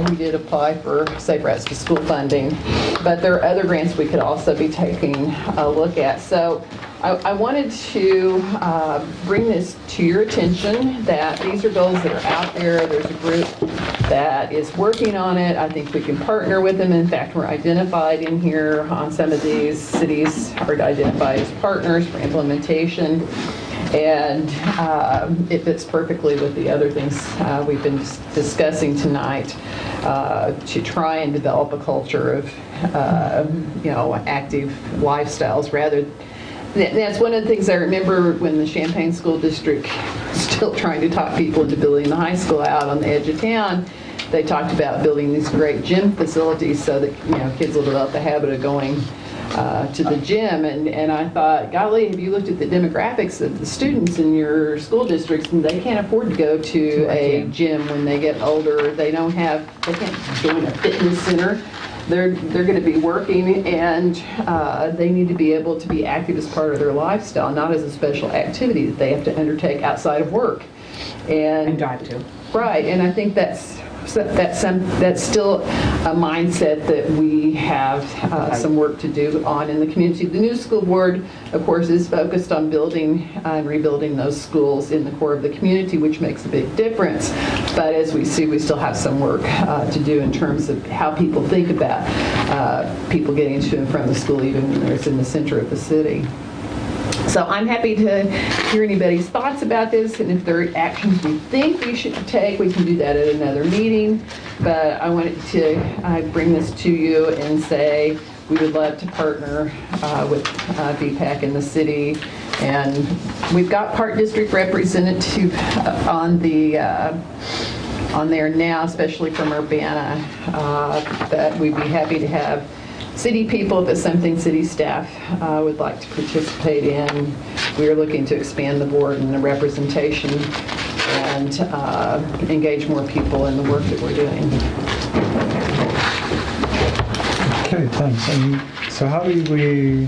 We did apply for safe routes to school funding, but there are other grants we could also be taking a look at. So I wanted to bring this to your attention that these are goals that are out there. There's a group that is working on it. I think we can partner with them. In fact, we're identified in here on some of these. Cities are identified as partners for implementation. And it fits perfectly with the other things we've been discussing tonight, to try and develop a culture of, active lifestyles rather. That's one of the things I remember when the Champaign School District was still trying to talk people into building the high school out on the edge of town. They talked about building these great gym facilities so that kids will develop the habit of going to the gym. And I thought, golly, have you looked at the demographics of the students in your school districts? And they can't afford to go to a gym when they get older. They can't join a fitness center. They're going to be working, and they need to be able to be active as part of their lifestyle, not as a special activity that they have to undertake outside of work. And drive to. Right, and I think that's still a mindset that we have some work to do on in the community. The new school board, of course, is focused on building and rebuilding those schools in the core of the community, which makes a big difference. But as we see, we still have some work to do in terms of how people think about people getting to and from the school, even when it's in the center of the city. So I'm happy to hear anybody's thoughts about this, and if there are actions we think we should take, we can do that at another meeting. But I wanted to bring this to you and say we would love to partner with BPAC in the city. And we've got Park District representative on there now, especially from Urbana, that we'd be happy to have city people, if it's something city staff would like to participate in. We are looking to expand the board and the representation and engage more people in the work that we're doing. Okay, thanks. And so how do we,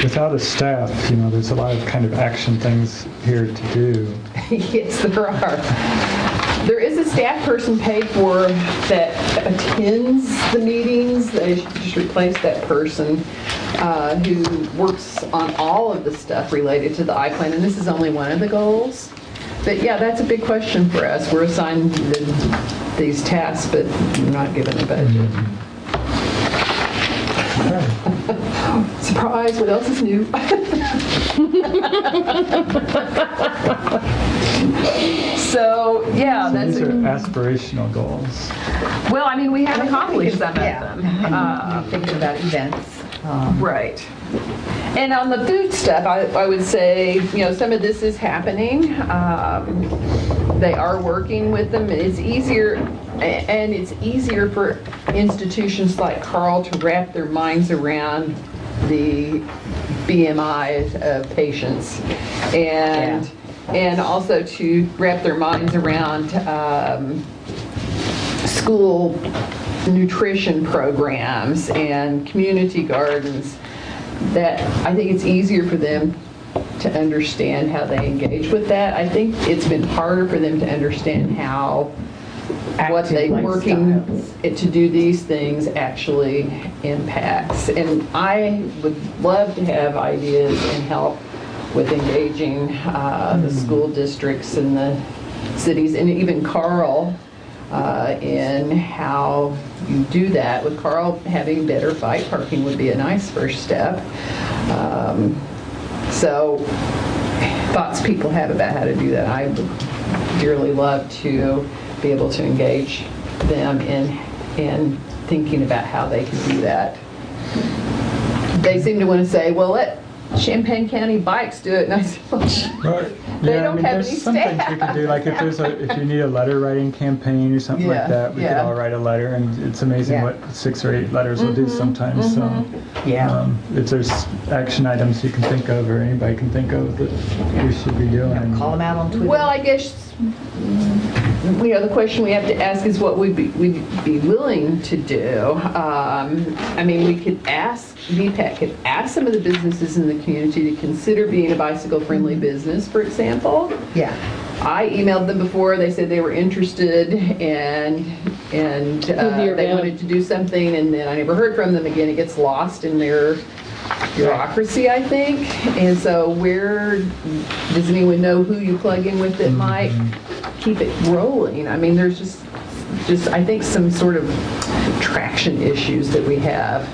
without a staff, there's a lot of kind of action things here to do. Yes, there are. There is a staff person paid for that attends the meetings. They should just replace that person who works on all of the stuff related to the I-Plan, and this is only one of the goals. But yeah, that's a big question for us. We're assigned these tasks, but we're not given a budget. Surprise, what else is new? So, yeah, These are aspirational goals. Well, I mean, we have accomplished some of them. Thinking about events. Right. And on the food stuff, I would say, some of this is happening. They are working with them. It's easier for institutions like Carl to wrap their minds around the BMI of patients, and also to wrap their minds around school nutrition programs and community gardens. That I think it's easier for them to understand how they engage with that. I think it's been harder for them to understand how what they're working to do these things actually impacts. And I would love to have ideas and help with engaging the school districts and the cities, and even Carl in how you do that. With Carl, having better bike parking would be a nice first step. So thoughts people have about how to do that, I would dearly love to be able to engage them in thinking about how they can do that. They seem to want to say, well, let Champaign County Bikes do it. And I said, well, they don't have any there's some things we could do, like if you need a letter writing campaign or something like that, we could all write a letter, and it's amazing what 6 or 8 letters will do sometimes. So if there's action items you can think of, or anybody can think of, that we should be doing. Call them out on Twitter. Well, I guess the question we have to ask is what we'd be willing to do. I mean, we could ask, VPAC could ask some of the businesses in the community to consider being a bicycle-friendly business, for example. Yeah. I emailed them before. They said they were interested, and they wanted to do something, and then I never heard from them again. It gets lost in their bureaucracy, I think. And so where, does anyone know who you plug in with that might keep it rolling? I mean, there's just I think some sort of traction issues that we have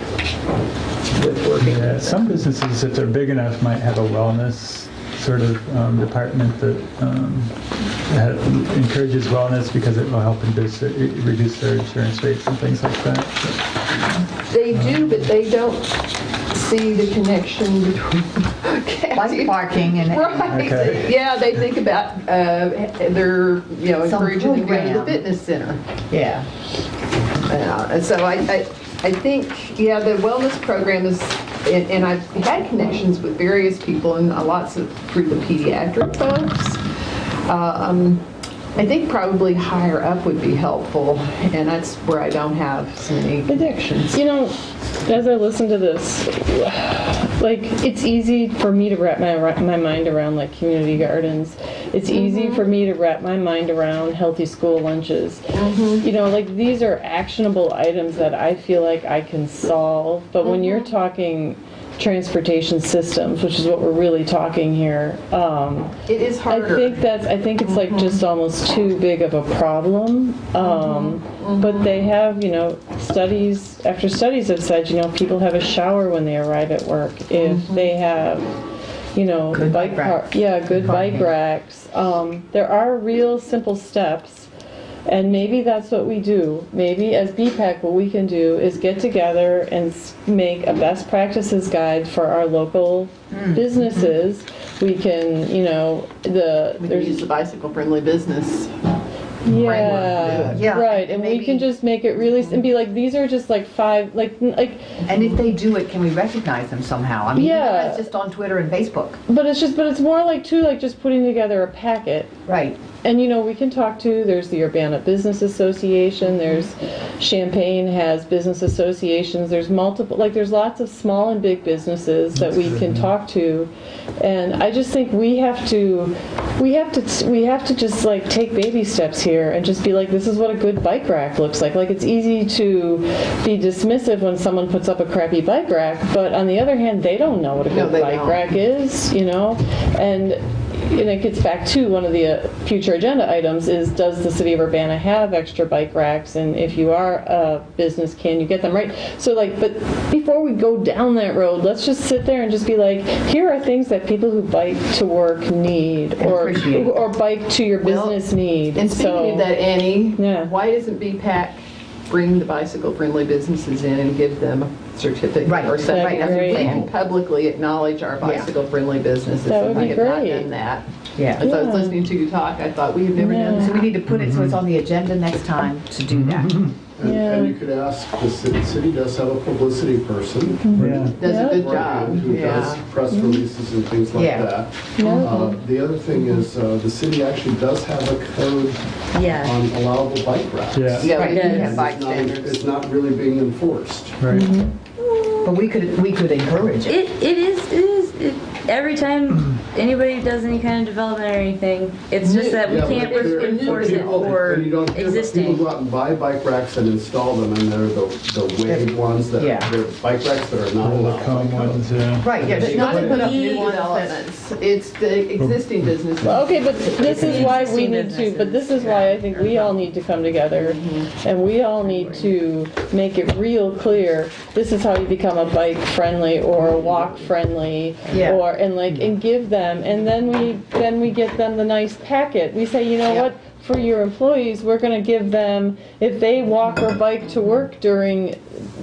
with working with some businesses, if they're big enough, might have a wellness sort of department that encourages wellness because it will help reduce their insurance rates and things like that. They do, but they don't see the connection between Like parking and. Right. Okay. Yeah, they think about they're encouraging them to go to the program. fitness center. Yeah. And so I think the wellness program is, and I've had connections with various people and lots of through the pediatric folks. I think probably higher up would be helpful, and that's where I don't have so many connections. As I listen to this, like, it's easy for me to wrap my mind around, like, community gardens. It's easy for me to wrap my mind around healthy school lunches. Like, these are actionable items that I feel like I can solve. But when you're talking transportation systems, which is what we're really talking here, it is harder. I think it's like just almost too big of a problem. But they have, studies after studies have said, people have a shower when they arrive at work. If they have, Good bike racks. Good bike racks. There are real simple steps. And maybe that's what we do. Maybe as BPAC, what we can do is get together and make a best practices guide for our local businesses. We can, We can use the bicycle-friendly business. Yeah, right. And we can just make it really and be like, these are just like 5, like. And if they do it, can we recognize them somehow? I mean, it's just on Twitter and Facebook. But it's more like too, like just putting together a packet. Right. And we can talk to, there's the Urbana Business Association, there's Champaign has business associations, there's multiple, like there's lots of small and big businesses that we can talk to. And I just think we have to just like take baby steps here and just be like, this is what a good bike rack looks like. Like, it's easy to be dismissive when someone puts up a crappy bike rack, but on the other hand, they don't know what a good bike rack is, and it gets back to one of the future agenda items is, does the city of Urbana have extra bike racks? And if you are a business, can you get them, right? So but before we go down that road, let's just sit there and just be like, here are things that people who bike to work need, or bike to your business need. And speaking of that, Annie, why doesn't BPAC bring the bicycle-friendly businesses in and give them a certificate or something? We can publicly acknowledge our bicycle-friendly businesses. That would be we have not great. done that. Yeah. As I was listening to you talk, I thought we have never done that. So we need to put it so it's on the agenda next time to do that. And you could ask, the city does have a publicity person. Does a good job. Who does press releases and things like that. The other thing is, the city actually does have a code on allowable bike racks. We do have bike standards. It's not really being enforced. Right. But we could encourage it. It is. Every time anybody does any kind of development or anything, it's just that we can't enforce it for existing. People go out and buy bike racks and install them, and they're the wave ones that they're bike racks that are not allowed. Ones, Right, yeah. It's not to put up new developments. It's the existing businesses. Okay, but this is why we need to, but this is why I think we all need to come together, and we all need to make it real clear, this is how you become a bike-friendly or a walk-friendly, and give them, and then we get them the nice packet. We say, what, for your employees, we're going to give them, if they walk or bike to work during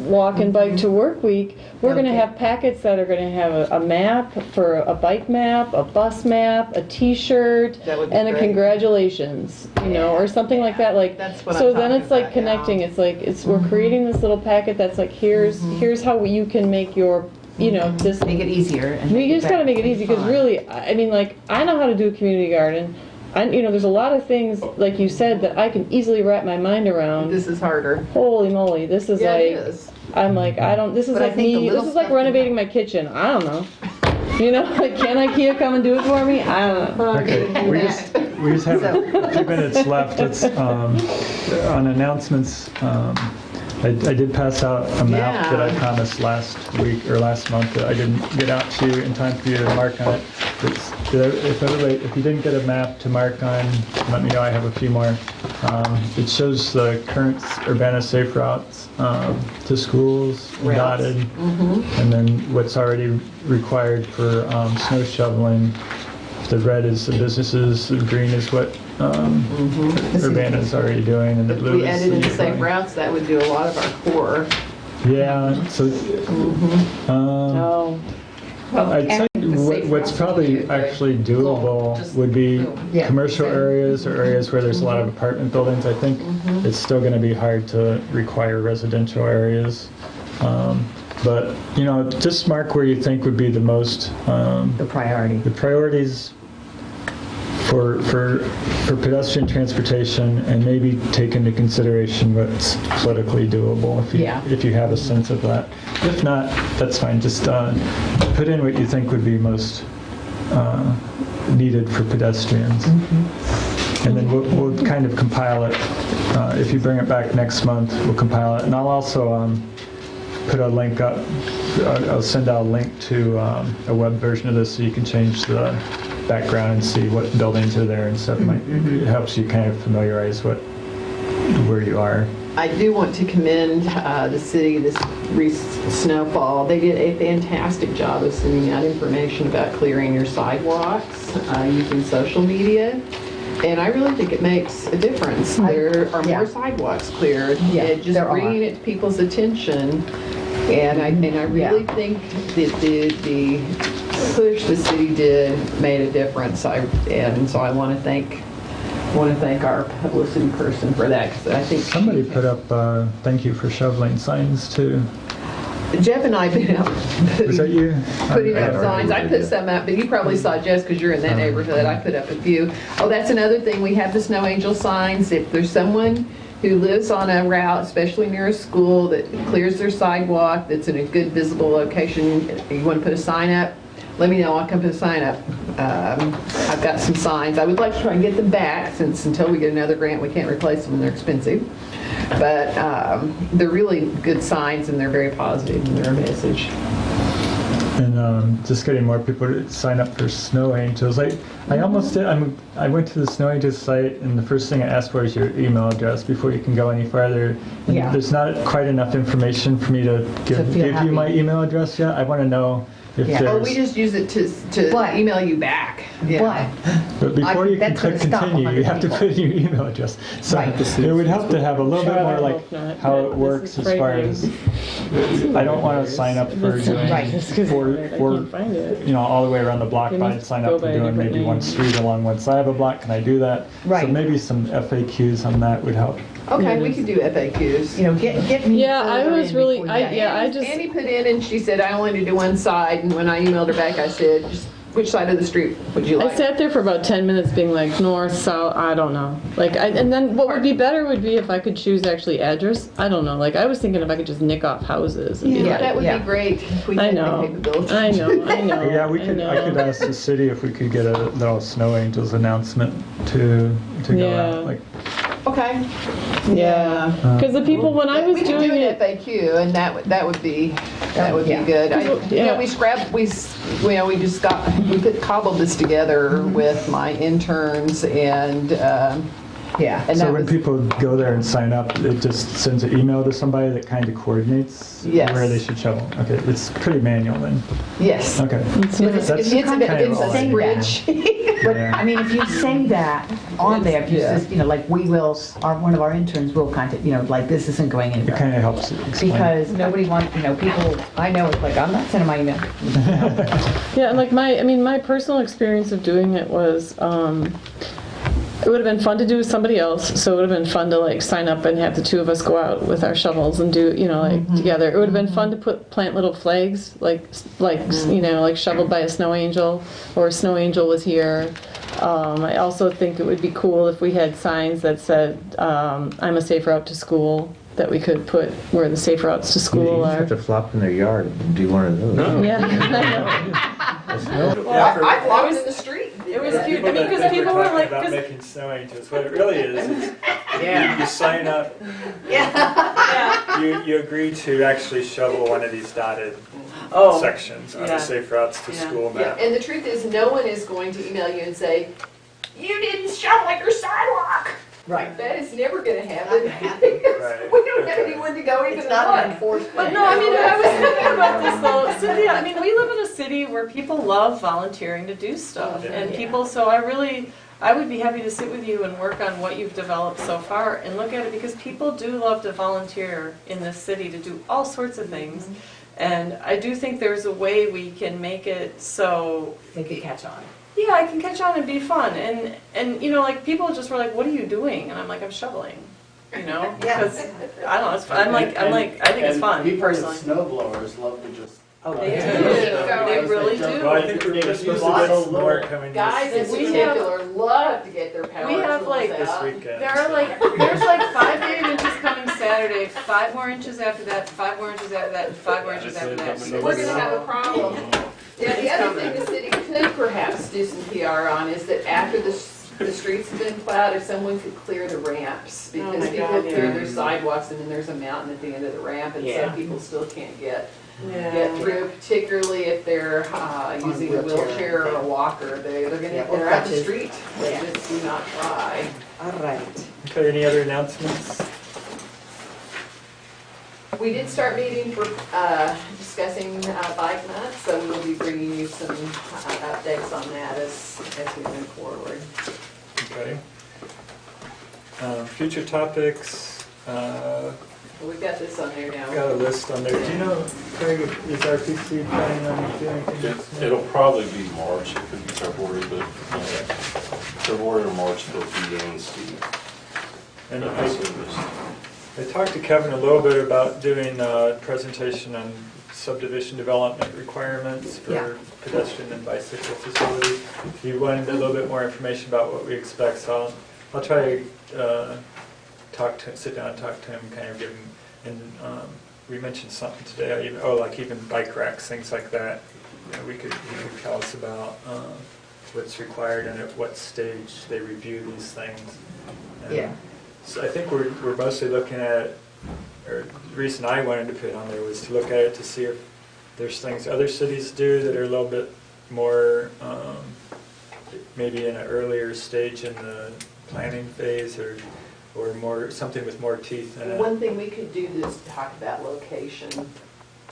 walk and bike to work week, we're going to have packets that are going to have a map, for a bike map, a bus map, a t-shirt, and a congratulations, or something like that. Like, that's what so I'm then talking it's like about, connecting. It's like we're creating this little packet that's like, here's how you can make your this make it easier. And you just got to make it easy, because really, I mean, like, I know how to do a community garden. There's a lot of things, like you said, that I can easily wrap my mind around. This is harder. Holy moly, this is It like, is. I'm like, I don't, this is like me, this is like renovating my kitchen. I don't know. Like, can IKEA come and do it for me? I don't know. Okay, we just have a few minutes left. It's on announcements. I did pass out a map that I promised last week or last month that I didn't get out to you in time for you to mark on it. If you didn't get a map to mark on, let me know. I have a few more. It shows the current Urbana safe routes to schools dotted, and then what's already required for snow shoveling the red is the businesses, the green is what Urbana's already doing, and the If blue we is added in the safe Unicron. routes, that would do a lot of our core. Yeah, so, Oh. I'd say what's probably actually doable would be commercial areas or areas where there's a lot of apartment buildings. I think it's still going to be hard to require residential areas. But, you know, just mark where you think would be the most... The priority. The priorities for pedestrian transportation, and maybe take into consideration what's politically doable if you have a sense of that. If not, that's fine. Just put in what you think would be most needed for pedestrians. And then we'll kind of compile it. If you bring it back next month, we'll compile it. And I'll also put a link up. I'll send out a link to a web version of this so you can change the background and see what buildings are there and stuff. It helps you kind of familiarize where you are. I do want to commend the city this recent snowfall. They did a fantastic job of sending out information about clearing your sidewalks using social media. And I really think it makes a difference. There are more sidewalks cleared. Just bringing it to people's attention. And I really think that the push the city did made a difference. And so I want to thank our publicity person for that, because I think somebody put up thank you for shoveling signs too. Jeff and I been out Was that you? putting up signs. I put some up, but you probably saw Jess because you're in that neighborhood. I put up a few. Oh, that's another thing. We have the snow angel signs. If there's someone who lives on a route, especially near a school, that clears their sidewalk, that's in a good visible location, you want to put a sign up, let me know. I'll come put a sign up. I've got some signs. I would like to try and get them back, since until we get another grant, we can't replace them and they're expensive. But they're really good signs, and they're very positive in their message. And just getting more people to sign up for Snow Angels. I almost did. I went to the Snow Angels site, and the first thing I asked for is your email address before you can go any farther. And there's not quite enough information for me to give you my email address yet. I want to know if there's... Well, we just use it to email you back. But before you can click continue, you have to put in your email address. So it would help to have a little bit more like how it works as far as... I don't want to sign up for doing all the way around the block, but I'd sign up for doing maybe one street along one side of a block. Can I do that? Right. So maybe some FAQs on that would help. Okay, we could do FAQs. You know, get me. Yeah, I was really, Annie put in, and she said I only need to do one side, and when I emailed her back, I said, just which side of the street would you like? I sat there for about 10 minutes being like, north, south, I don't know. And then what would be better would be if I could choose actually address. I don't know. Like, I was thinking if I could just nick off houses. And that would be great if we had the capability. I know. Yeah, I could ask the city if we could get a little Snow Angels announcement to go out. Okay. Yeah. Because the people, when I was we could doing do an it, FAQ, and that would be good. We cobbled this together with my interns and. And so when people go there and sign up, it just sends an email to somebody that kind of coordinates where they should shovel. Okay, it's pretty manual then. Yes. Okay. It's a bridge. But I mean, if you say that on there, if you just, like one of our interns will contact, like this isn't going anywhere. It kind of helps explain. Because nobody wants, people, I know it's like, I'm not sending my email. Yeah, and my personal experience of doing it was, it would have been fun to do with somebody else, so it would have been fun to sign up and have the two of us go out with our shovels and do, together. It would have been fun to plant little flags, shoveled by a snow angel, or a snow angel was here. I also think it would be cool if we had signs that said, I'm a safe route to school, that we could put where the safe routes to school are. You are. have to flop in their yard and do one of those. No. Yeah. I flopped in the street. It was cute. I mean, because people were like, about making Snow Angels. What it really is you sign up. You agree to actually shovel one of these dotted sections on the safe routes to school map. And the truth is, no one is going to email you and say, you didn't shovel your sidewalk. Right. That is never going to happen. Not gonna happen. Right. We don't have Okay. anyone to go even It's a not an month. enforced But thing. no, I mean, I was thinking about this though, Cynthia, I mean, we live in a city where people love volunteering to do stuff. And people, so I would be happy to sit with you and work on what you've developed so far and look at it, because people do love to volunteer in this city to do all sorts of things. And I do think there's a way we can make it so, They could catch on. yeah, I can catch on and be fun. And you know, like, people just were like, what are you doing? And I'm like, I'm shoveling. You know, because I don't know, it's fun. I think it's fun People with personally. snow blowers love to just. Oh, they do. Yeah. They really do. Well, I think we're supposed to get some more coming Guys in this particular love to get their power We have, tools like, this out. weekend. There's like 5 to 8 inches coming Saturday, 5 more inches after that, 5 more inches after that, and 5 more inches after that. So we're going to have a problem. Yeah, the other thing the city could perhaps do some PR on is that after the streets have been plowed, if someone could clear the ramps, because my people God, clear yeah. their sidewalks and then there's a mountain at the end of the ramp, and Yeah. some people still can't get Yeah. through, particularly if they're using a wheelchair or a walker. They're Yeah, gonna, or they're at the crutches. street. They Yeah. just do not try. All right. Okay, any other announcements? We did start meeting for discussing bike month, so we'll be bringing you some updates on that as we move forward. Okay. Future topics, We've got this on there now. got a list on there. Do you know, Craig, is RPC planning on doing anything next month? It'll probably be March, it could be February, but February or March for PA and Steve. And I talked to Kevin a little bit about doing a presentation on subdivision development requirements Yeah. for pedestrian and bicycle facilities. He wanted a little bit more information about what we expect, so I'll try to sit down and talk to him, kind of give him, and we mentioned something today, like even bike racks, things like that. You know, he could tell us about what's required and at what stage they review these things. And Yeah. so I think we're mostly looking at, or the reason I wanted to put it on there was to look at it to see if there's things other cities do that are a little bit more, maybe in an earlier stage in the planning phase, or more, something with more teeth in it. One thing we could do is talk about location.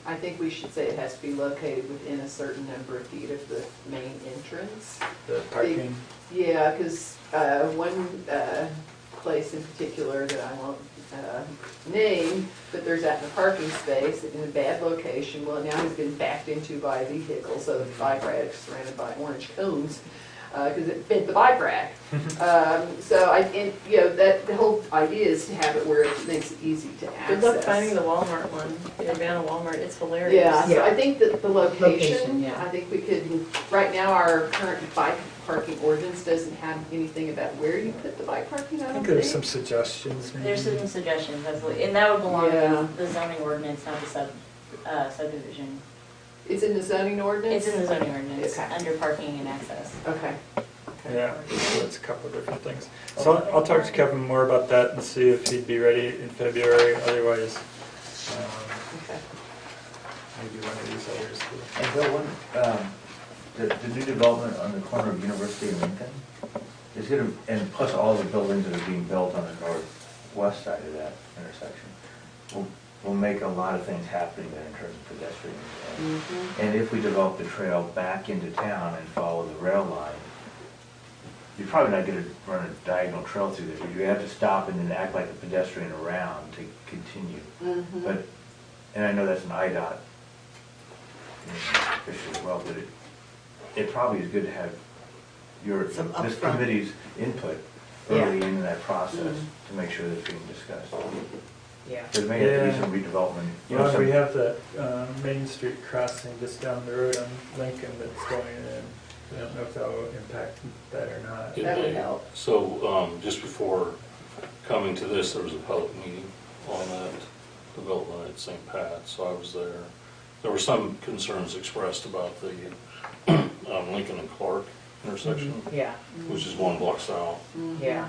I think we should say it has to be located within a certain number of feet of the main entrance. The parking. Yeah, because one place in particular that I won't name, but there's that in the parking space in a bad location. Well, now has been backed into by a vehicle, so the bike rack is surrounded by orange cones because it bent the bike rack. That the whole idea is to have it where it makes it easy to access. Good luck finding the Walmart one, the Urbana Walmart, it's hilarious. Yeah, so Yeah. I think that the Location, location, yeah. I think we could, right now, our current bike parking ordinance doesn't have anything about where you put the bike parking, I I don't think think. there's some suggestions, maybe. There's some suggestions, absolutely, and that would belong Yeah. in the zoning ordinance, not the subdivision. It's in the zoning ordinance? It's in the zoning ordinance, Okay. under parking and access. Okay. Yeah, so it's a couple of different things. So I'll talk to Kevin more about that and see if he'd be ready in February, otherwise, Okay. maybe one of these others. And Bill, the new development on the corner of University and Lincoln is going to, and plus all the buildings that are being built on the northwest side of that intersection, will make a lot of things happening there in terms of pedestrians. And if we develop the trail back into town and follow the rail line, you're probably not going to run a diagonal trail through there. You have to stop and then act like a pedestrian around to continue. But, and I know that's an IDOT issue as well, but it probably is good to have Some this upfront. committee's input early in that process to make sure that it's being discussed. Yeah. There may have to be Yeah. some redevelopment. You know, we have that Main Street crossing just down the road on Lincoln that's going in. I don't know if that will impact that or not. That would help. So, just before coming to this, there was a public meeting on that development at St. Pat, so I was there. There were some concerns expressed about the Lincoln and Clark intersection, Yeah, which is 1 block south. yeah.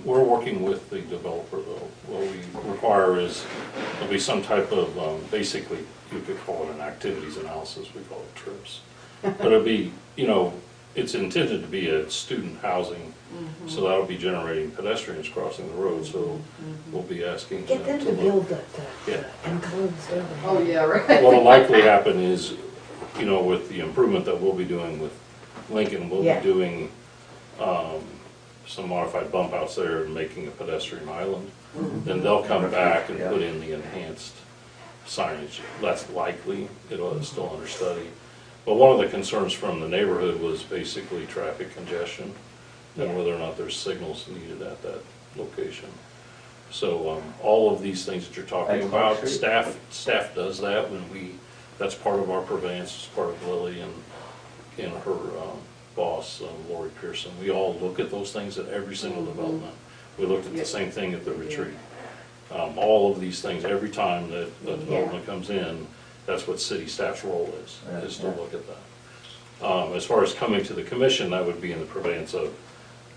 We're working with the developer though. What we require is there'll be some type of, basically, you could call it an activities analysis, we call it trips. But it'll be, it's intended to be a student housing, so that'll be generating pedestrians crossing the road, so we'll be asking Get them to look. build the Yeah. enclosed over. Oh, yeah, right. What'll likely happen is, you know, with the improvement that we'll be doing with Lincoln, we'll Yeah. be doing some modified bump outs there and making a pedestrian island. Then they'll come back and put in the enhanced signage. That's likely, it's still under study. But one of the concerns from the neighborhood was basically traffic congestion and whether or not there's signals needed at that location. So all of these things that you're talking about, staff does that when that's part of our purveyance, it's part of Lily and her boss, Lori Pearson. We all look at those things at every single development. We looked at the same thing at the retreat. All of these things, every time that a development comes in, that's what city staff's role is to look at that. As far as coming to the commission, that would be in the purveyance of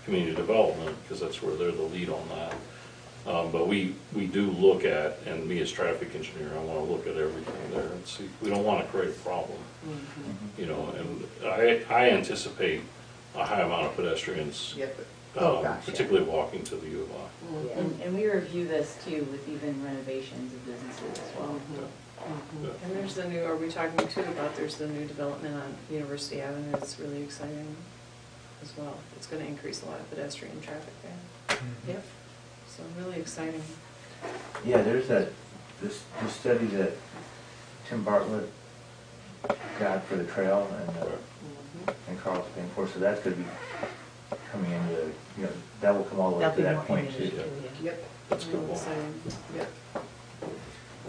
community development, because that's where they're the lead on that. But we do look at, and me as traffic engineer, I want to look at everything there and see, we don't want to create a problem. You know, and I anticipate a high amount of pedestrians, particularly walking to the U of I. And we review this too with even renovations of businesses as well. And there's the new, are we talking too about, there's the new development on University Avenue, it's really exciting as well. It's gonna increase a lot of pedestrian traffic there. Yep. So really exciting. Yeah, there's this study that Tim Bartlett got for the trail and Carl's paying for, so that's gonna be coming into, you know, that will come all the way to that point too. Yep. That's good. Really exciting. Yep.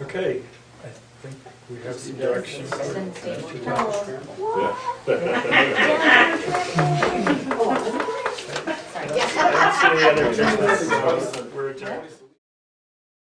Okay, I think we have some directions. Yeah. Any other business?